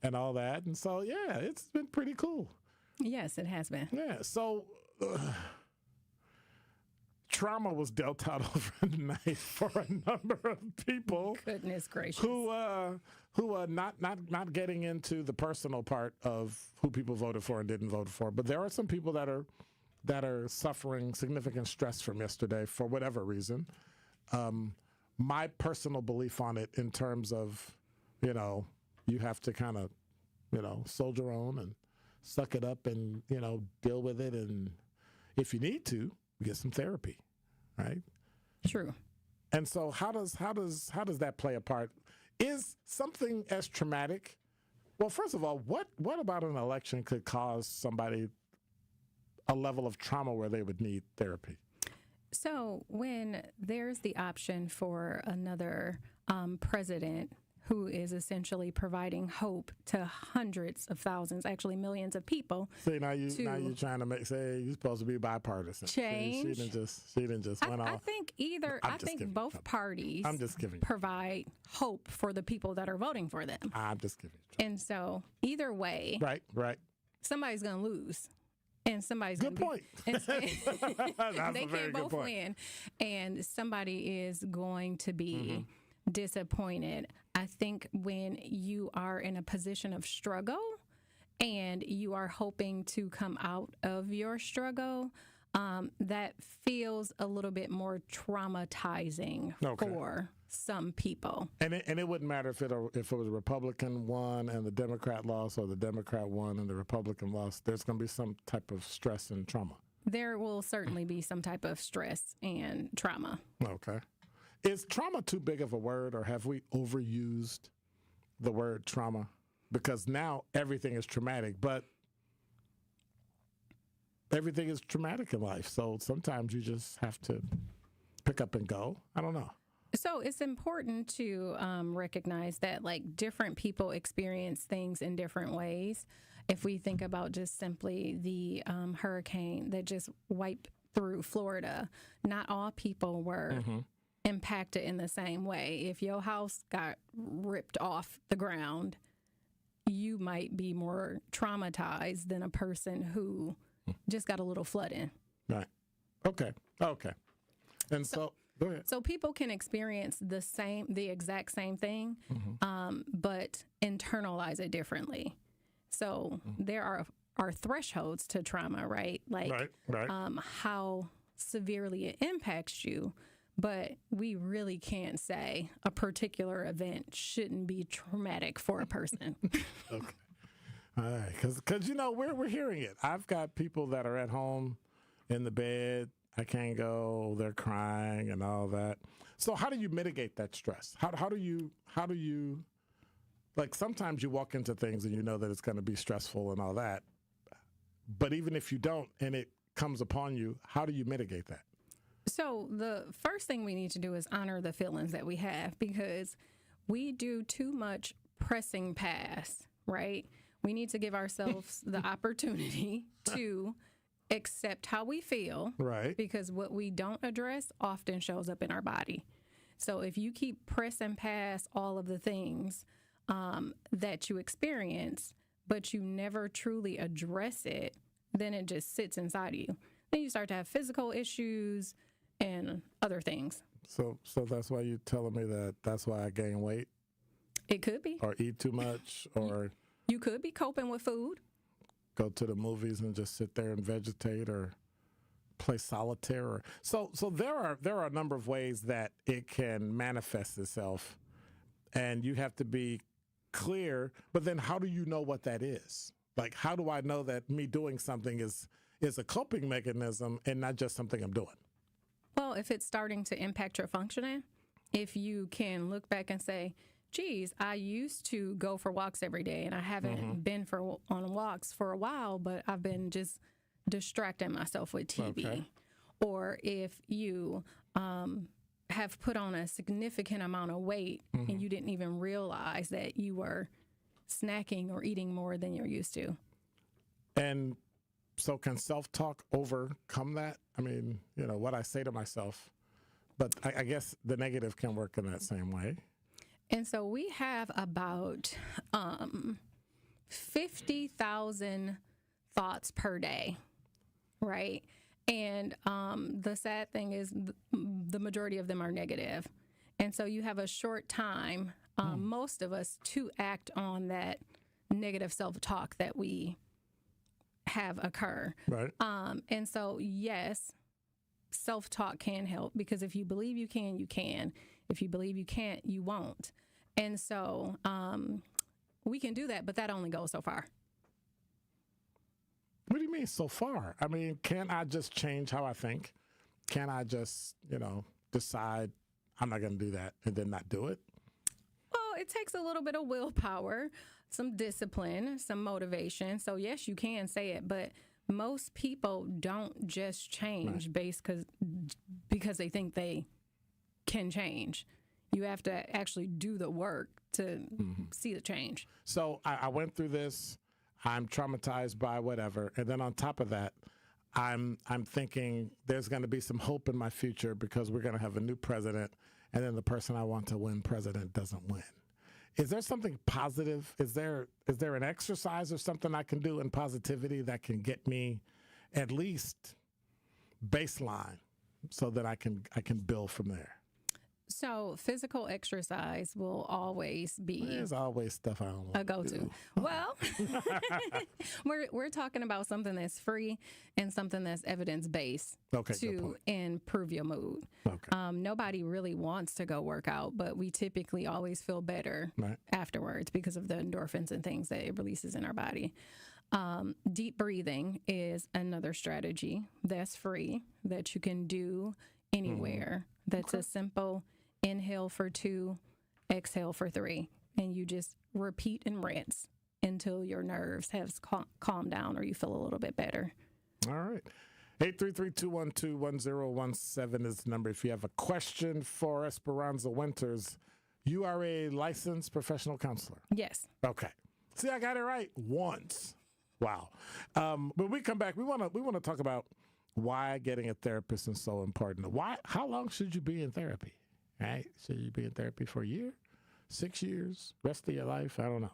And all that. And so, yeah, it's been pretty cool. Yes, it has been. Yeah, so trauma was dealt out overnight for a number of people. Goodness gracious. Who not getting into the personal part of who people voted for and didn't vote for, but there are some people that are suffering significant stress from yesterday for whatever reason. My personal belief on it in terms of, you have to kind of, soldier on and suck it up and, deal with it. And if you need to, get some therapy, right? True. And so how does that play a part? Is something as traumatic? Well, first of all, what about an election could cause somebody a level of trauma where they would need therapy? So when there's the option for another president who is essentially providing hope to hundreds of thousands, actually millions of people. See, now you're trying to say you're supposed to be bipartisan. Change. She didn't just went off. I think both parties provide hope for the people that are voting for them. I'm just giving you. And so either way, right, somebody's going to lose. And somebody's good point. They can't both win, and somebody is going to be disappointed. I think when you are in a position of struggle and you are hoping to come out of your struggle, that feels a little bit more traumatizing for some people. And it wouldn't matter if it was a Republican won and the Democrat lost, or the Democrat won and the Republican lost. There's going to be some type of stress and trauma. There will certainly be some type of stress and trauma. Okay. Is trauma too big of a word, or have we overused the word trauma? Because now everything is traumatic, but everything is traumatic in life. So sometimes you just have to pick up and go. I don't know. So it's important to recognize that, like, different people experience things in different ways. If we think about just simply the hurricane that just wiped through Florida, not all people were impacted in the same way. If your house got ripped off the ground, you might be more traumatized than a person who just got a little flooding. Right. Okay. And so go ahead. So people can experience the exact same thing, but internalize it differently. So there are thresholds to trauma, right? Like how severely it impacts you. But we really can't say a particular event shouldn't be traumatic for a person. Okay. All right. Because we're hearing it. I've got people that are at home in the bed. I can't go. They're crying and all that. So how do you mitigate that stress? How do you, like, sometimes you walk into things and you know that it's going to be stressful and all that. But even if you don't and it comes upon you, how do you mitigate that? So the first thing we need to do is honor the feelings that we have, because we do too much pressing past, right? We need to give ourselves the opportunity to accept how we feel, right? Because what we don't address often shows up in our body. So if you keep pressing past all of the things that you experience, but you never truly address it, then it just sits inside of you. Then you start to have physical issues and other things. So that's why you're telling me that's why I gain weight? It could be. Or eat too much, or... You could be coping with food. Go to the movies and just sit there and vegetate, or play solitaire. So there are a number of ways that it can manifest itself, and you have to be clear. But then how do you know what that is? Like, how do I know that me doing something is a coping mechanism and not just something I'm doing? Well, if it's starting to impact your functioning, if you can look back and say, geez, I used to go for walks every day and I haven't been on walks for a while, but I've been just distracting myself with TV. Okay. Or if you have put on a significant amount of weight and you didn't even realize that you were snacking or eating more than you're used to. And so can self-talk overcome that? I mean, what I say to myself, but I guess the negative can work in that same way. And so we have about 50,000 thoughts per day, right? And the sad thing is the majority of them are negative. And so you have a short time, most of us, to act on that negative self-talk that we have occur. Right. And so, yes, self-talk can help, because if you believe you can, you can. If you believe you can't, you won't. And so we can do that, but that only goes so far. What do you mean so far? I mean, can't I just change how I think? Can't I just, decide I'm not going to do that and then not do it? Well, it takes a little bit of willpower, some discipline, some motivation. So, yes, you can say it, but most people don't just change because they think they can change. You have to actually do the work to see the change. So I went through this. I'm traumatized by whatever. And then on top of that, I'm thinking there's going to be some hope in my future because we're going to have a new president, and then the person I want to win president doesn't win. Is there something positive? Is there an exercise or something I can do in positivity that can get me at least baseline so that I can build from there? So physical exercise will always be. There's always stuff I don't want a go-to. Well, we're talking about something that's free and something that's evidence-based to improve your mood. Okay. Nobody really wants to go work out, but we typically always feel better afterwards because of the endorphins and things that it releases in our body. Deep breathing is another strategy that's free that you can do anywhere. That's a simple inhale for 2, exhale for 3, and you just repeat and rinse until your nerves have calmed down or you feel a little bit better. All right. 833-212-1017 is the number. If you have a question for Esperanza Winters, you are a licensed professional counselor. Yes. Okay. See, I got it right once. Wow. When we come back, we want to talk about why getting a therapist is so important. How long should you be in therapy? Right? Should you be in therapy for a year, 6 years, rest of your life? I don't know.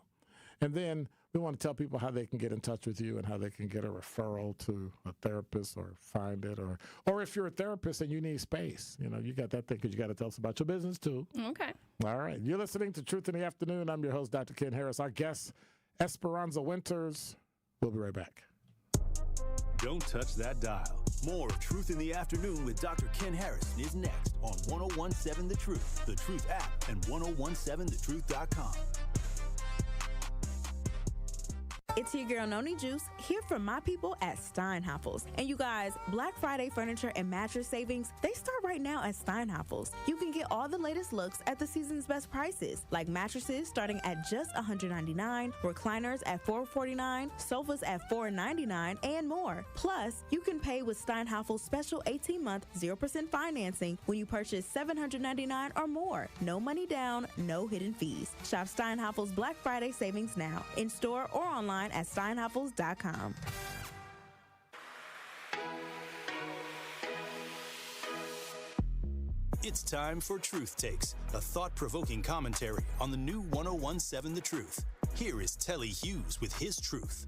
And then we want to tell people how they can get in touch with you and how they can get a referral to a therapist or find it. Or if you're a therapist and you need space, you got that thing because you got to tell us about your business too. Okay. All right. You're listening to Truth in the Afternoon. I'm your host, Dr. Ken Harris. Our guest, Esperanza Winters. We'll be right back. Don't touch that dial. More of Truth in the Afternoon with Dr. Ken Harris is next on 1017 The Truth, The Truth app, and 1017thetruth.com. It's your girl, Noni Juice, here from my people at Steinhafels. And you guys, Black Friday furniture and mattress savings, they start right now at Steinhafels. You can get all the latest looks at the season's best prices, like mattresses starting at just $199, recliners at $449, sofas at $499, and more. Plus, you can pay with Steinhafels' special 18-month 0% financing when you purchase $799 or more. No money down, no hidden fees. Shop Steinhafels' Black Friday savings now, in store or online at steinhafels.com. It's time for Truth Takes, a thought-provoking commentary on the new 1017 The Truth. Here is Telly Hughes with his truth.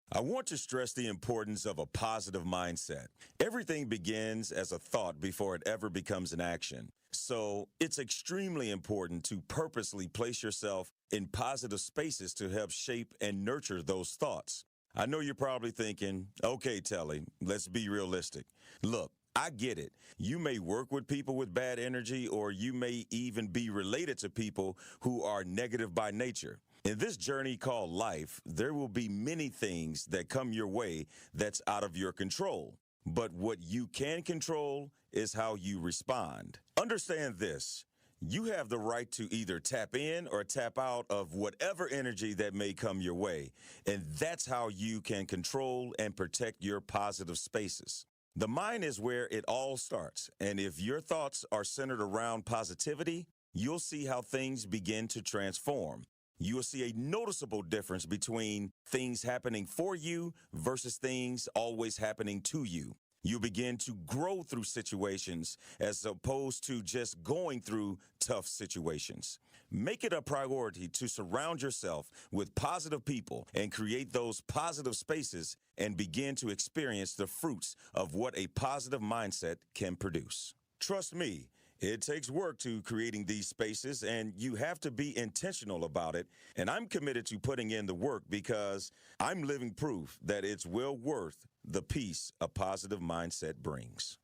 I want to stress the importance of a positive mindset. Everything begins as a thought before it ever becomes an action. So it's extremely important to purposely place yourself in positive spaces to help shape and nurture those thoughts. I know you're probably thinking, okay, Telly, let's be realistic. Look, I get it. You may work with people with bad energy, or you may even be related to people who are negative by nature. In this journey called life, there will be many things that come your way that's out of your control. But what you can control is how you respond. Understand this. You have the right to either tap in or tap out of whatever energy that may come your way. And that's how you can control and protect your positive spaces. The mind is where it all starts, and if your thoughts are centered around positivity, you'll see how things begin to transform. You will see a noticeable difference between things happening for you versus things always happening to you. You begin to grow through situations as opposed to just going through tough situations. Make it a priority to surround yourself with positive people and create those positive spaces and begin to experience the fruits of what a positive mindset can produce. Trust me, it takes work to creating these spaces, and you have to be intentional about it. And I'm committed to putting in the work because I'm living proof that it's well worth the peace a positive mindset brings.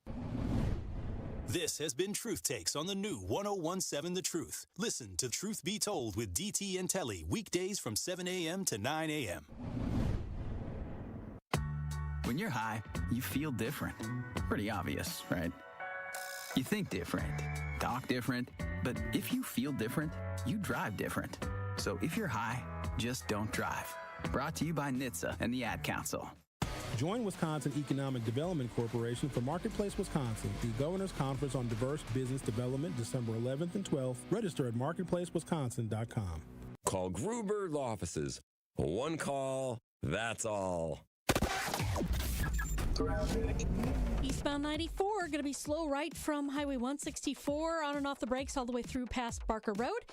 This has been Truth Takes on the new 1017 The Truth. Listen to Truth Be Told with DT and Telly weekdays from 7 a.m. to 9 a.m. When you're high, you feel different. Pretty obvious, right? You think different, talk different, but if you feel different, you drive different. So if you're high, just don't drive. Brought to you by NHTSA and the Ad Council. Join Wisconsin Economic Development Corporation for Marketplace Wisconsin, the Governor's Conference on Diverse Business Development, December 11th and 12th. Register at marketplacewisconsin.com. Call Gruber's offices. One call, that's all. Eastbound 94, going to be slow right from Highway 164 on and off the brakes all the way through past Barker Road.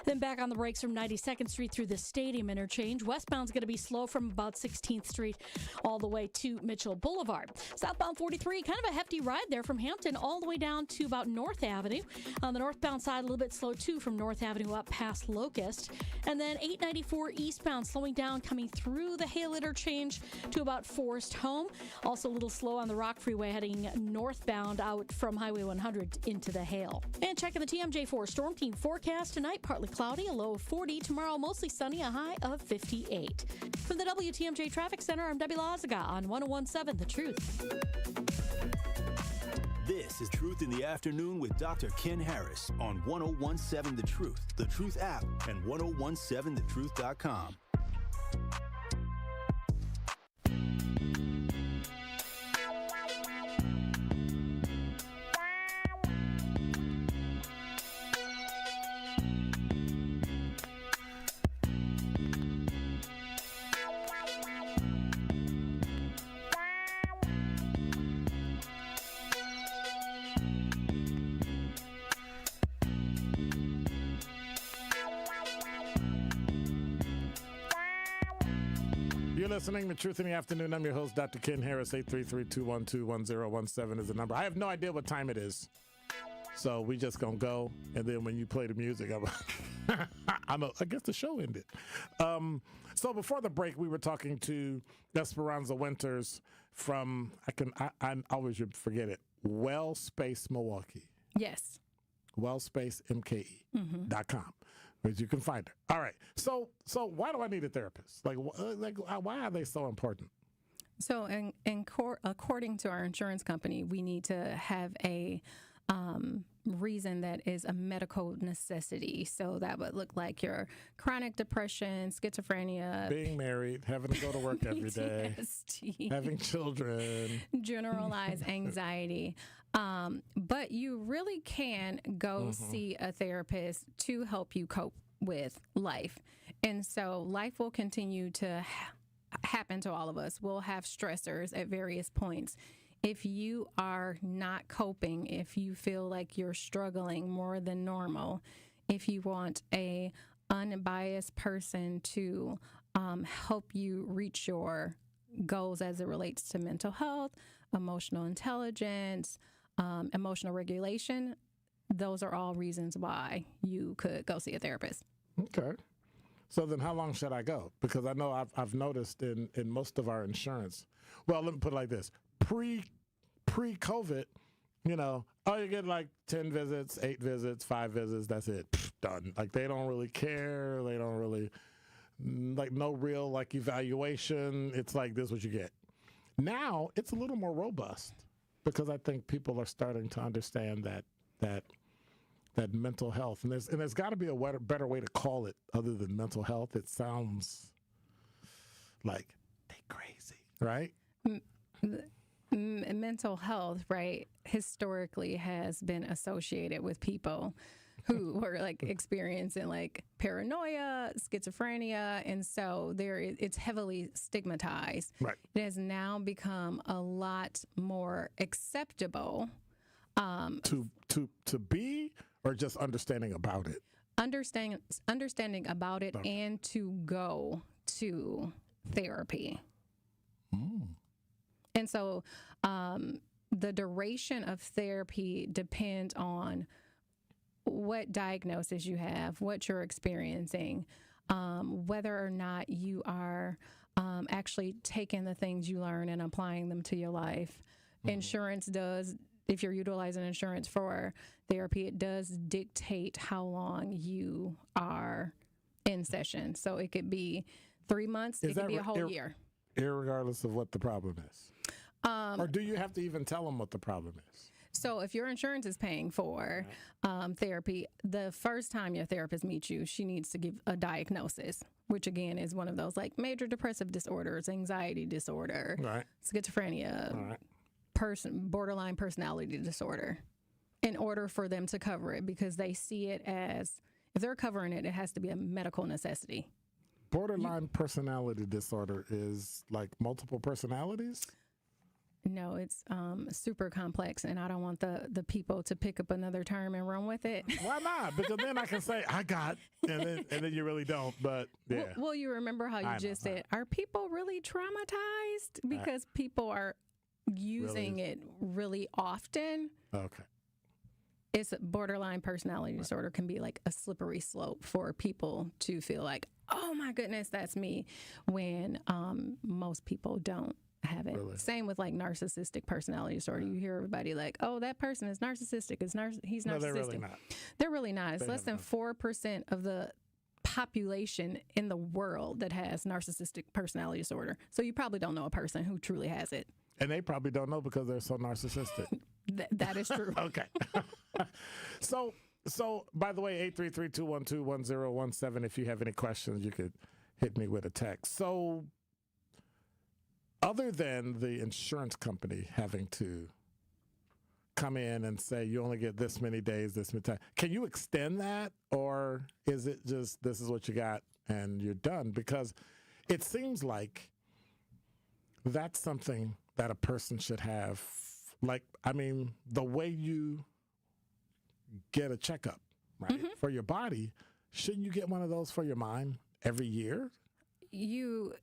Then back on the brakes from 92nd Street through the Stadium interchange. Westbound's going to be slow from about 16th Street all the way to Mitchell Boulevard. Southbound 43, kind of a hefty ride there from Hampton all the way down to about North Avenue. On the northbound side, a little bit slow too from North Avenue up past Locust. And then 894 eastbound slowing down coming through the Hale interchange to about Forest Home. Also a little slow on the Rock Freeway heading northbound out from Highway 100 into the Hale. And checking the TMJ4 Storm Team forecast tonight, partly cloudy, a low of 40. Tomorrow, mostly sunny, a high of 58. From the WTMJ Traffic Center, I'm Debbie Lazaga on 1017 The Truth. This is Truth in the Afternoon with Dr. Ken Harris on 1017 The Truth app, and 1017thetruth.com. You're listening to Truth in the Afternoon. I'm your host, Dr. Ken Harris. 833-212-1017 is the number. I have no idea what time it is, so we just gonna go, and then when you play the music, I guess the show ended. So before the break, we were talking to Esperanza Winters from I always forget it. Wellspace Milwaukee. Yes. WellspaceMKE.com. As you can find her. All right. So why do I need a therapist? Like why are they so important? So according to our insurance company, we need to have a reason that is a medical necessity. So that would look like your chronic depression, schizophrenia, being married, having to go to work every day, having children, generalized anxiety. But you really can go see a therapist to help you cope with life. And so life will continue to happen to all of us. We'll have stressors at various points. If you are not coping, if you feel like you're struggling more than normal, if you want a unbiased person to help you reach your goals as it relates to mental health, emotional intelligence, emotional regulation, those are all reasons why you could go see a therapist. Okay. So then how long should I go? Because I know I've noticed in most of our insurance, well, let me put it like this. Pre-COVID, you get like 10 visits, 8 visits, 5 visits, that's it. Done. Like they don't really care. They don't really, no real evaluation. It's like this is what you get. Now it's a little more robust because I think people are starting to understand that mental health, and there's got to be a better way to call it other than mental health. It sounds like they crazy, right? mental health, right, historically has been associated with people who were like experiencing like paranoia, schizophrenia, and so it's heavily stigmatized. Right. It has now become a lot more acceptable to be, or just understanding about it. Understanding about it, and to go to therapy. And so the duration of therapy depends on what diagnosis you have, what you're experiencing, whether or not you are actually taking the things you learn and applying them to your life. Insurance does, if you're utilizing insurance for therapy, it does dictate how long you are in session. So it could be 3 months, it could be a whole year. Irregardless of what the problem is. Or do you have to even tell them what the problem is? So if your insurance is paying for therapy, the first time your therapist meets you, she needs to give a diagnosis, which again is one of those like major depressive disorders, anxiety disorder, schizophrenia, borderline personality disorder, in order for them to cover it, because they see it as, if they're covering it, it has to be a medical necessity. Borderline personality disorder is like multiple personalities? No, it's super complex, and I don't want the people to pick up another term and run with it. Why not? Because then I can say, I got, and then you really don't, but yeah. Well, you remember how you just said, are people really traumatized? Because people are using it really often. Okay. It's a borderline personality disorder can be like a slippery slope for people to feel like, oh my goodness, that's me, when most people don't have it. Really? Same with like narcissistic personality disorder. You hear everybody like, oh, that person is narcissistic. He's narcissistic. No, they're really not. They're really not. It's less than 4% of the population in the world that has narcissistic personality disorder. So you probably don't know a person who truly has it. And they probably don't know because they're so narcissistic. That is true. Okay. So by the way, 833-212-1017, if you have any questions, you could hit me with a text. So other than the insurance company having to come in and say you only get this many days, this many time, can you extend that, or is it just this is what you got and you're done? Because it seems like that's something that a person should have. Like, I mean, the way you get a checkup, right, for your body, shouldn't you get one of those for your mind every year? You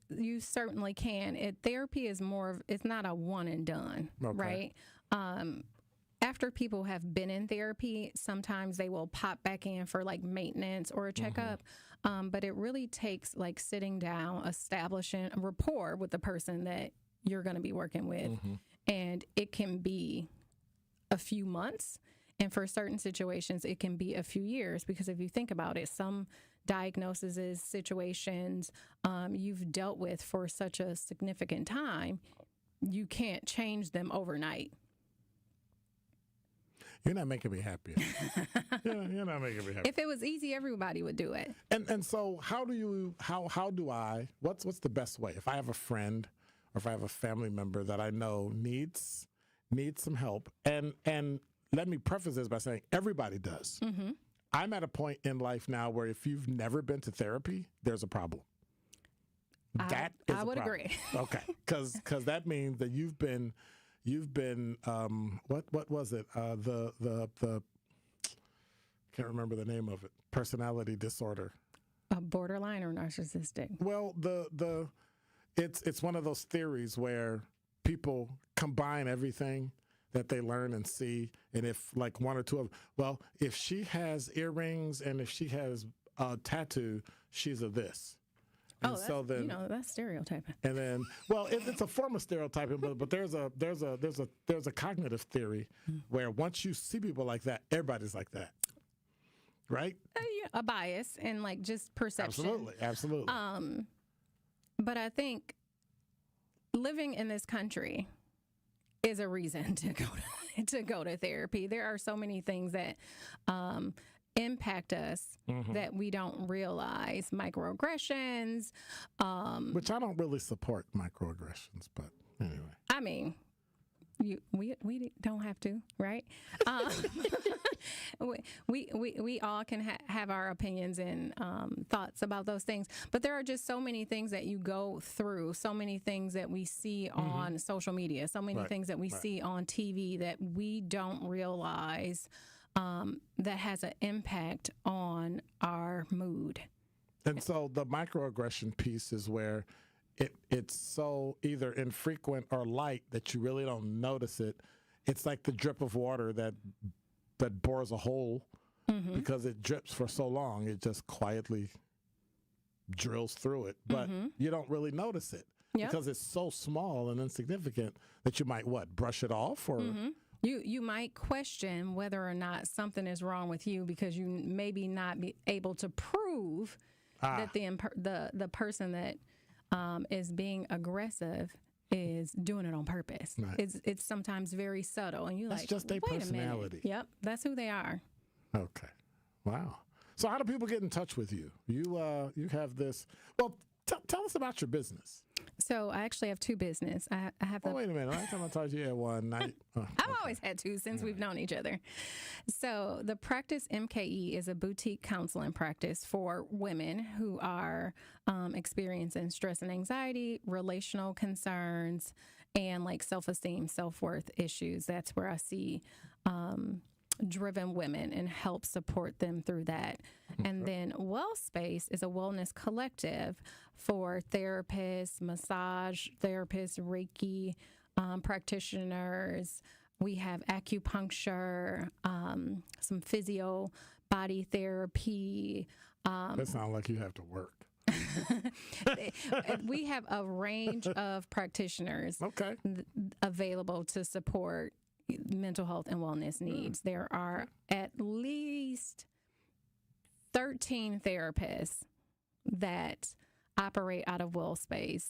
certainly can. Therapy is it's not a one and done, right? After people have been in therapy, sometimes they will pop back in for like maintenance or a checkup. But it really takes like sitting down, establishing a rapport with the person that you're going to be working with. And it can be a few months. And for certain situations, it can be a few years, because if you think about it, some diagnoses, situations you've dealt with for such a significant time, you can't change them overnight. You're not making me happy. You're not making me happy. If it was easy, everybody would do it. And so how do I, what's the best way? If I have a friend or if I have a family member that I know needs some help, and let me preface this by saying everybody does. I'm at a point in life now where if you've never been to therapy, there's a problem. I would agree. Okay, because that means that you've been what was it? The can't remember the name of it. Personality disorder. Borderline or narcissistic? Well, it's one of those theories where people combine everything that they learn and see, and if like one or two of, well, if she has earrings and if she has a tattoo, she's a this. And so then, that's stereotyping. And then, well, it's a form of stereotyping, but there's a cognitive theory where once you see people like that, everybody's like that, right? A bias and like just perception. Absolutely. But I think living in this country is a reason to go to therapy. There are so many things that impact us that we don't realize. Microaggressions. Which I don't really support microaggressions, but anyway. I mean, We don't have to, right? We all can have our opinions and thoughts about those things, but there are just so many things that you go through, so many things that we see on social media, so many things that we see on TV that we don't realize that has an impact on our mood. And so the microaggression piece is where it's so either infrequent or light that you really don't notice it. It's like the drip of water that bores a hole because it drips for so long. It just quietly drills through it, but you don't really notice it because it's so small and insignificant that you might brush it off or. You might question whether or not something is wrong with you because you maybe not be able to prove that the person that is being aggressive is doing it on purpose. Right. It's sometimes very subtle, and that's just their personality. Yep, that's who they are. Okay, wow. So how do people get in touch with you? You have this. Well, tell us about your business. So I actually have two business. I have. Wait a minute. Last time I talked to you, had one night. I've always had two since we've known each other. So the Practice MKE is a boutique counseling practice for women who are experiencing stress and anxiety, relational concerns, and like self-esteem, self-worth issues. That's where I see driven women and help support them through that. Okay. And then WellSpace is a wellness collective for therapists, massage therapists, Reiki practitioners. We have acupuncture, some physio, body therapy. That sounds like you have to work. We have a range of practitioners available to support mental health and wellness needs. There are at least 13 therapists that operate out of WellSpace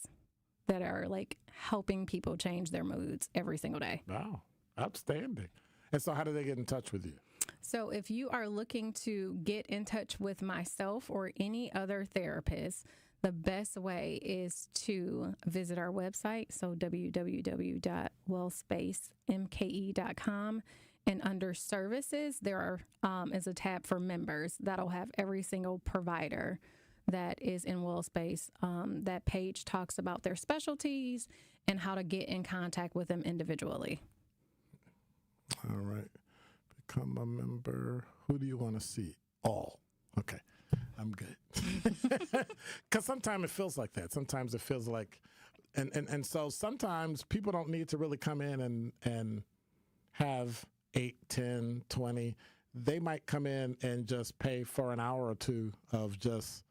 that are like helping people change their moods every single day. Wow, outstanding. And so how do they get in touch with you? So if you are looking to get in touch with myself or any other therapist, the best way is to visit our website, so www.wellspacemke.com. And under services, there is a tab for members that'll have every single provider that is in WellSpace. That page talks about their specialties and how to get in contact with them individually. All right. Become a member. Who do you want to see? All. Okay. I'm good. Because sometimes it feels like that. Sometimes it feels like, and so sometimes people don't need to really come in and have 8, 10, 20. They might come in and just pay for an hour or two of just,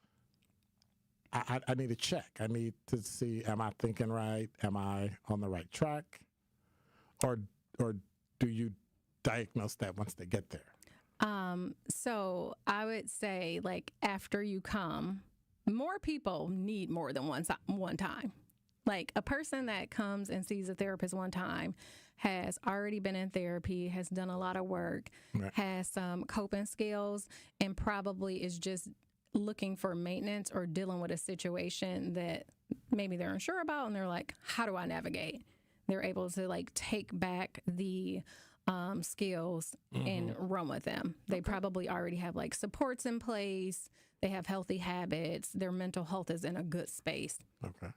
I need a check. I need to see, am I thinking right? Am I on the right track? Or do you diagnose that once they get there? So I would say, like, after you come, more people need more than one time. Like, a person that comes and sees a therapist one time has already been in therapy, has done a lot of work, has some coping skills, and probably is just looking for maintenance or dealing with a situation that maybe they're unsure about, and they're like, how do I navigate? They're able to, like, take back the skills and run with them. They probably already have like supports in place. They have healthy habits. Their mental health is in a good space. Okay.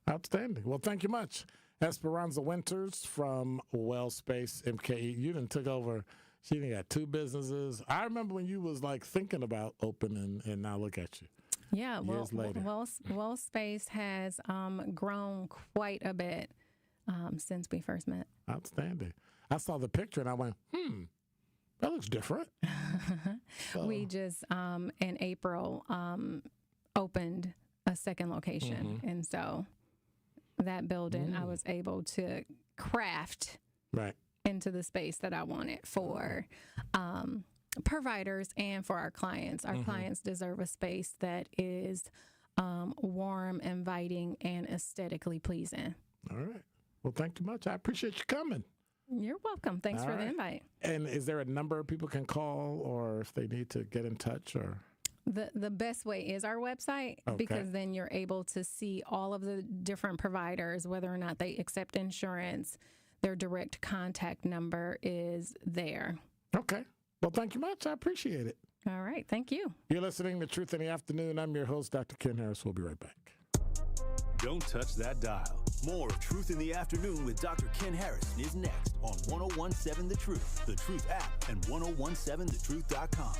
Outstanding. Well, thank you much. Esperanza Winters from WellSpace MKE. You done took over. She done got 2 businesses. I remember when you was like thinking about opening, and now look at you. Yeah. WellSpace has grown quite a bit since we first met. Outstanding. I saw the picture and I went, that looks different. We just, in April, opened a second location. And so that building, I was able to craft into the space that I wanted for providers and for our clients. Our clients deserve a space that is warm, inviting, and aesthetically pleasing. All right. Well, thank you much. I appreciate you coming. You're welcome. Thanks for the invite. And is there a number people can call, or if they need to get in touch? Or the best way is our website, because then you're able to see all of the different providers, whether or not they accept insurance. their direct contact number is there. Okay. Well, thank you much. I appreciate it. All right. Thank you. You're listening to Truth in the Afternoon. I'm your host, Dr. Ken Harris. We'll be right back. Don't touch that dial. More of Truth in the Afternoon with Dr. Ken Harris is next on 1017 The Truth app, and 1017thetruth.com.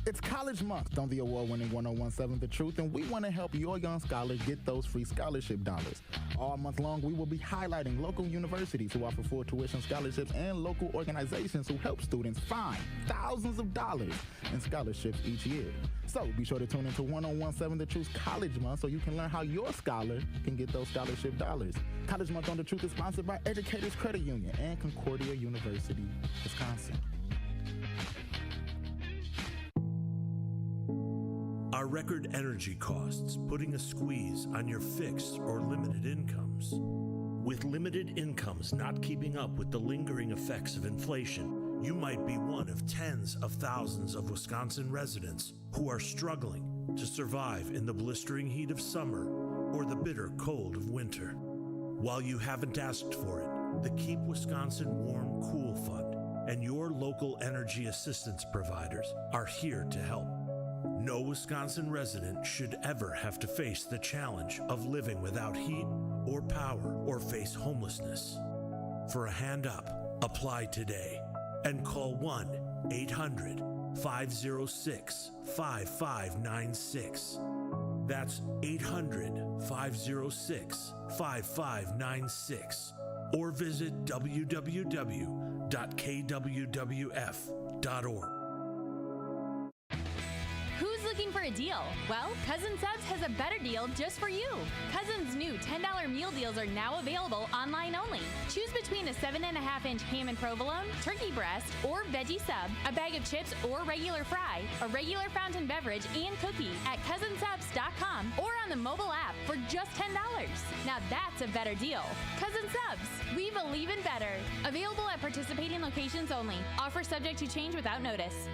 It's College Month on the award-winning 1017 The Truth, and we want to help your young scholars get those free scholarship dollars. All month long, we will be highlighting local universities who offer full tuition scholarships and local organizations who help students find thousands of dollars in scholarships each year. So be sure to tune into 1017 The Truth College Month so you can learn how your scholar can get those scholarship dollars. College Month on The Truth is sponsored by Educators Credit Union and Concordia University, Wisconsin. Are record energy costs putting a squeeze on your fixed or limited incomes? With limited incomes not keeping up with the lingering effects of inflation, you might be one of tens of thousands of Wisconsin residents who are struggling to survive in the blistering heat of summer or the bitter cold of winter. While you haven't asked for it, the Keep Wisconsin Warm Cool Fund and your local energy assistance providers are here to help. No Wisconsin resident should ever have to face the challenge of living without heat or power or face homelessness. For a hand up, apply today and call 1-800-506-5596. That's 800-506-5596. Or visit www.kwwf.org. Looking for a deal? Well, Cousin Subs has a better deal just for you. Cousin's new $10 meal deals are now available online only. Choose between a 7.5-inch ham and provolone, turkey breast, or veggie sub, a bag of chips or regular fry, a regular fountain beverage, and cookie at cousinsubs.com or on the mobile app for just $10. Now that's a better deal. Cousin Subs, we believe in better. Available at participating locations only. Offer subject to change without notice.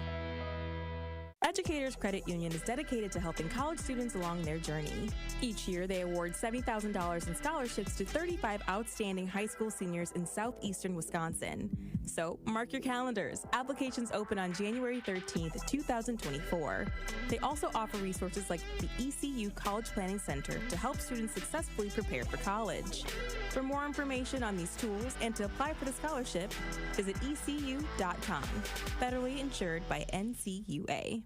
Educators Credit Union is dedicated to helping college students along their journey. Each year, they award $70,000 in scholarships to 35 outstanding high school seniors in southeastern Wisconsin. So, mark your calendars. Applications open on January 13th, 2024. They also offer resources like the ECU College Planning Center to help students successfully prepare for college. For more information on these tools and to apply for the scholarship, visit ecu.com. Federally insured by NCUA.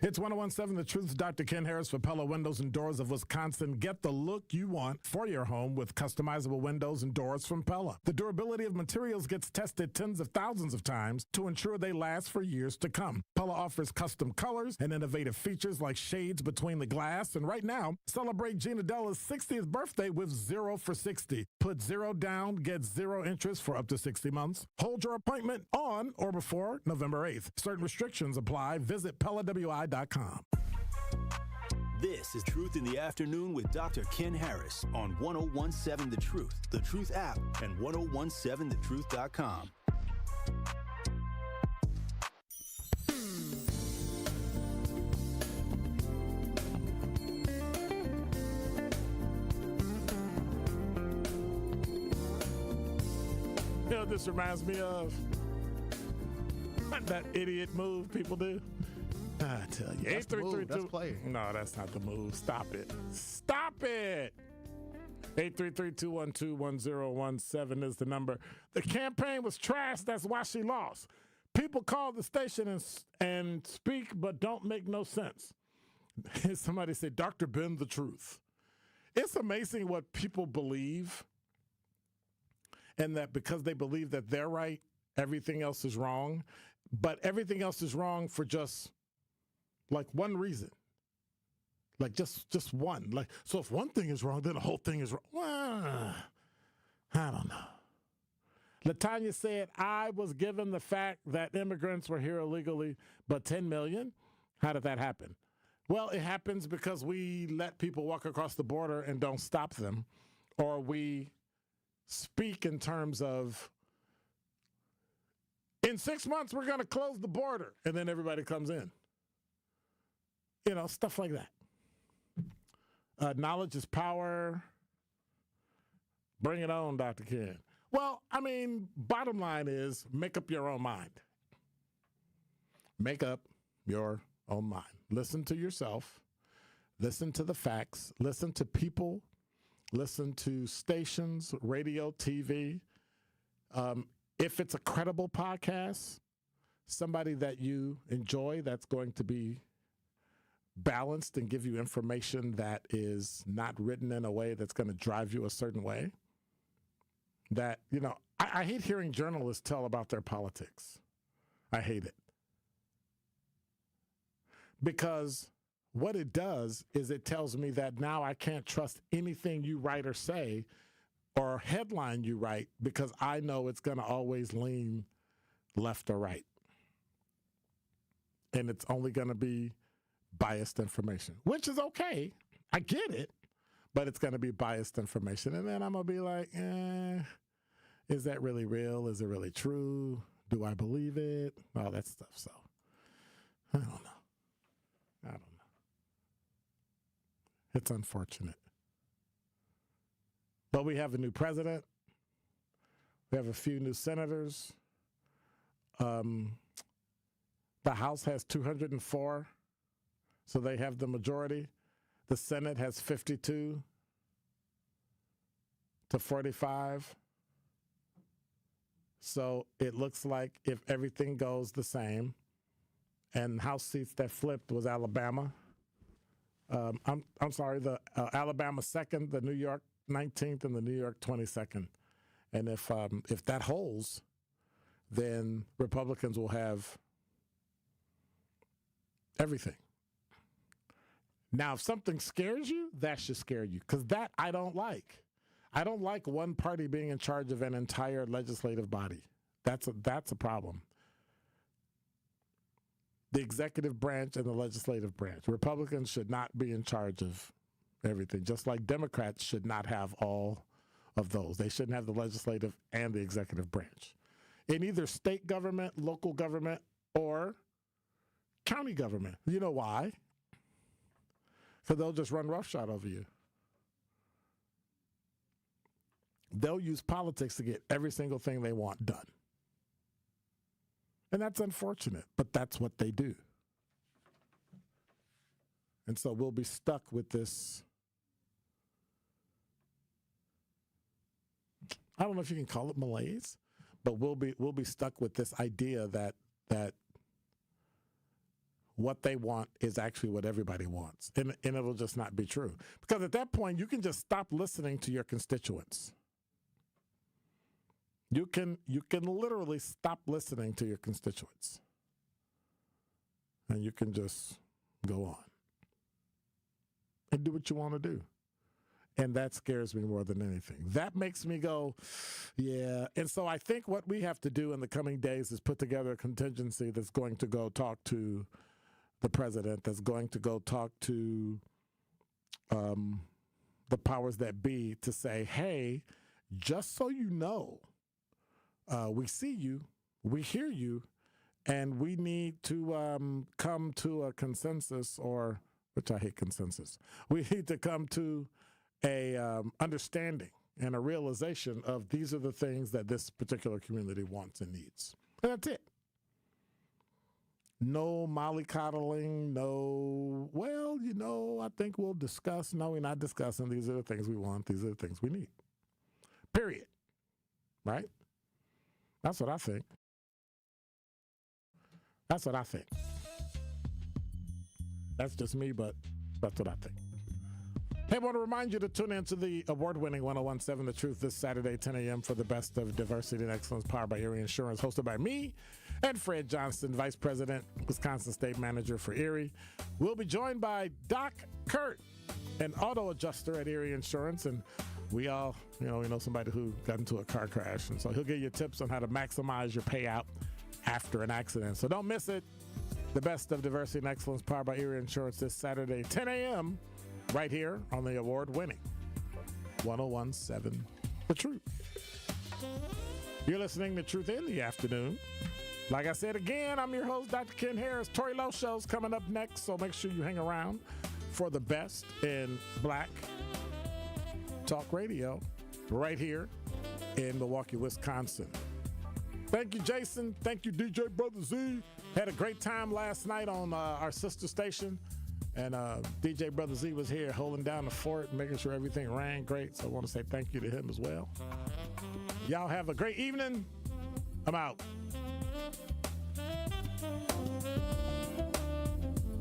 It's 1017 The Truth's Dr. Ken Harris for Pella Windows and Doors of Wisconsin. Get the look you want for your home with customizable windows and doors from Pella. The durability of materials gets tested tens of thousands of times to ensure they last for years to come. Pella offers custom colors and innovative features like shades between the glass. And right now, celebrate Gina Della's 60th birthday with 0 for 60. Put 0 down, get 0 interest for up to 60 months. Hold your appointment on or before November 8th. Certain restrictions apply. Visit PellaWI.com. This is Truth in the Afternoon with Dr. Ken Harris on 1017 The Truth app, and 1017thetruth.com. You know, this reminds me of that idiot move people do. I tell you, That's the move. That's play. No, that's not the move. Stop it. Stop it. 833-212-1017 is the number. The campaign was trash. That's why she lost. People call the station and speak, but don't make no sense. Somebody said, Dr. Ben, the truth. It's amazing what people believe, and that because they believe that they're right, everything else is wrong. But everything else is wrong for just like one reason. Like just one. Like, so if one thing is wrong, then the whole thing is wrong. Well, I don't know. Latanya said, I was given the fact that immigrants were here illegally, but 10 million? How did that happen? Well, it happens because we let people walk across the border and don't stop them, or we speak in terms of, in 6 months, we're going to close the border, and then everybody comes in. You know, stuff like that. Knowledge is power. Bring it on, Dr. Ken. Well, I mean, bottom line is make up your own mind. Make up your own mind. Listen to yourself. Listen to the facts. Listen to people. Listen to stations, radio, TV. If it's a credible podcast, somebody that you enjoy that's going to be balanced and give you information that is not written in a way that's going to drive you a certain way. That, you know, I hate hearing journalists tell about their politics. I hate it. Because what it does is it tells me that now I can't trust anything you write or say or headline you write because I know it's going to always lean left or right. And it's only going to be biased information, which is okay. I get it, but it's going to be biased information. And then I'm going to be like, is that really real? Is it really true? Do I believe it? All that stuff. So I don't know. It's unfortunate. But we have a new president. We have a few new senators. The House has 204, so they have the majority. The Senate has 52 to 45. So it looks like if everything goes the same, and House seats that flipped was Alabama. I'm sorry, the Alabama 2nd, the New York 19th, and the New York 22nd. And if that holds, then Republicans will have everything. Now, if something scares you, that should scare you, because that I don't like. I don't like one party being in charge of an entire legislative body. That's a problem. The executive branch and the legislative branch. Republicans should not be in charge of everything, just like Democrats should not have all of those. They shouldn't have the legislative and the executive branch. In either state government, local government, or county government. You know why? Because they'll just run roughshod over you. They'll use politics to get every single thing they want done. And that's unfortunate, but that's what they do. And so we'll be stuck with this. I don't know if you can call it malaise, but we'll be stuck with this idea that what they want is actually what everybody wants. And it'll just not be true. Because at that point, you can just stop listening to your constituents. You can literally stop listening to your constituents. And you can just go on and do what you want to do. And that scares me more than anything. That makes me go, yeah. And so I think what we have to do in the coming days is put together a contingency that's going to go talk to the president, that's going to go talk to the powers that be to say, hey, just so you know, we see you, we hear you, and we need to come to a consensus, or, which I hate consensus, we need to come to a understanding and a realization of these are the things that this particular community wants and needs. And that's it. No mollycoddling, no, well, you know, I think we'll discuss. No, we're not discussing. These are the things we want. These are the things we need. Period. Right? That's what I think. That's what I think. That's just me, but that's what I think. Hey, I want to remind you to tune in to the award-winning 1017 The Truth this Saturday, 10 a.m. for the best of diversity and excellence powered by Erie Insurance, hosted by me and Fred Johnston, Vice President, Wisconsin State Manager for Erie. We'll be joined by Doc Kurt, an auto adjuster at Erie Insurance, and we all, we know somebody who got into a car crash, and so he'll give you tips on how to maximize your payout after an accident. So don't miss it. The best of diversity and excellence powered by Erie Insurance this Saturday, 10 a.m., right here on the award-winning 1017 The Truth. You're listening to Truth in the Afternoon. Like I said again, I'm your host, Dr. Ken Harris. Tori Lowe Show's coming up next, so make sure you hang around for the best in Black talk radio right here in Milwaukee, Wisconsin. Thank you, Jason. Thank you, DJ Brother Z. Had a great time last night on our sister station. And DJ Brother Z was here holding down the fort, making sure everything ran great. So I want to say thank you to him as well. Y'all have a great evening. I'm out.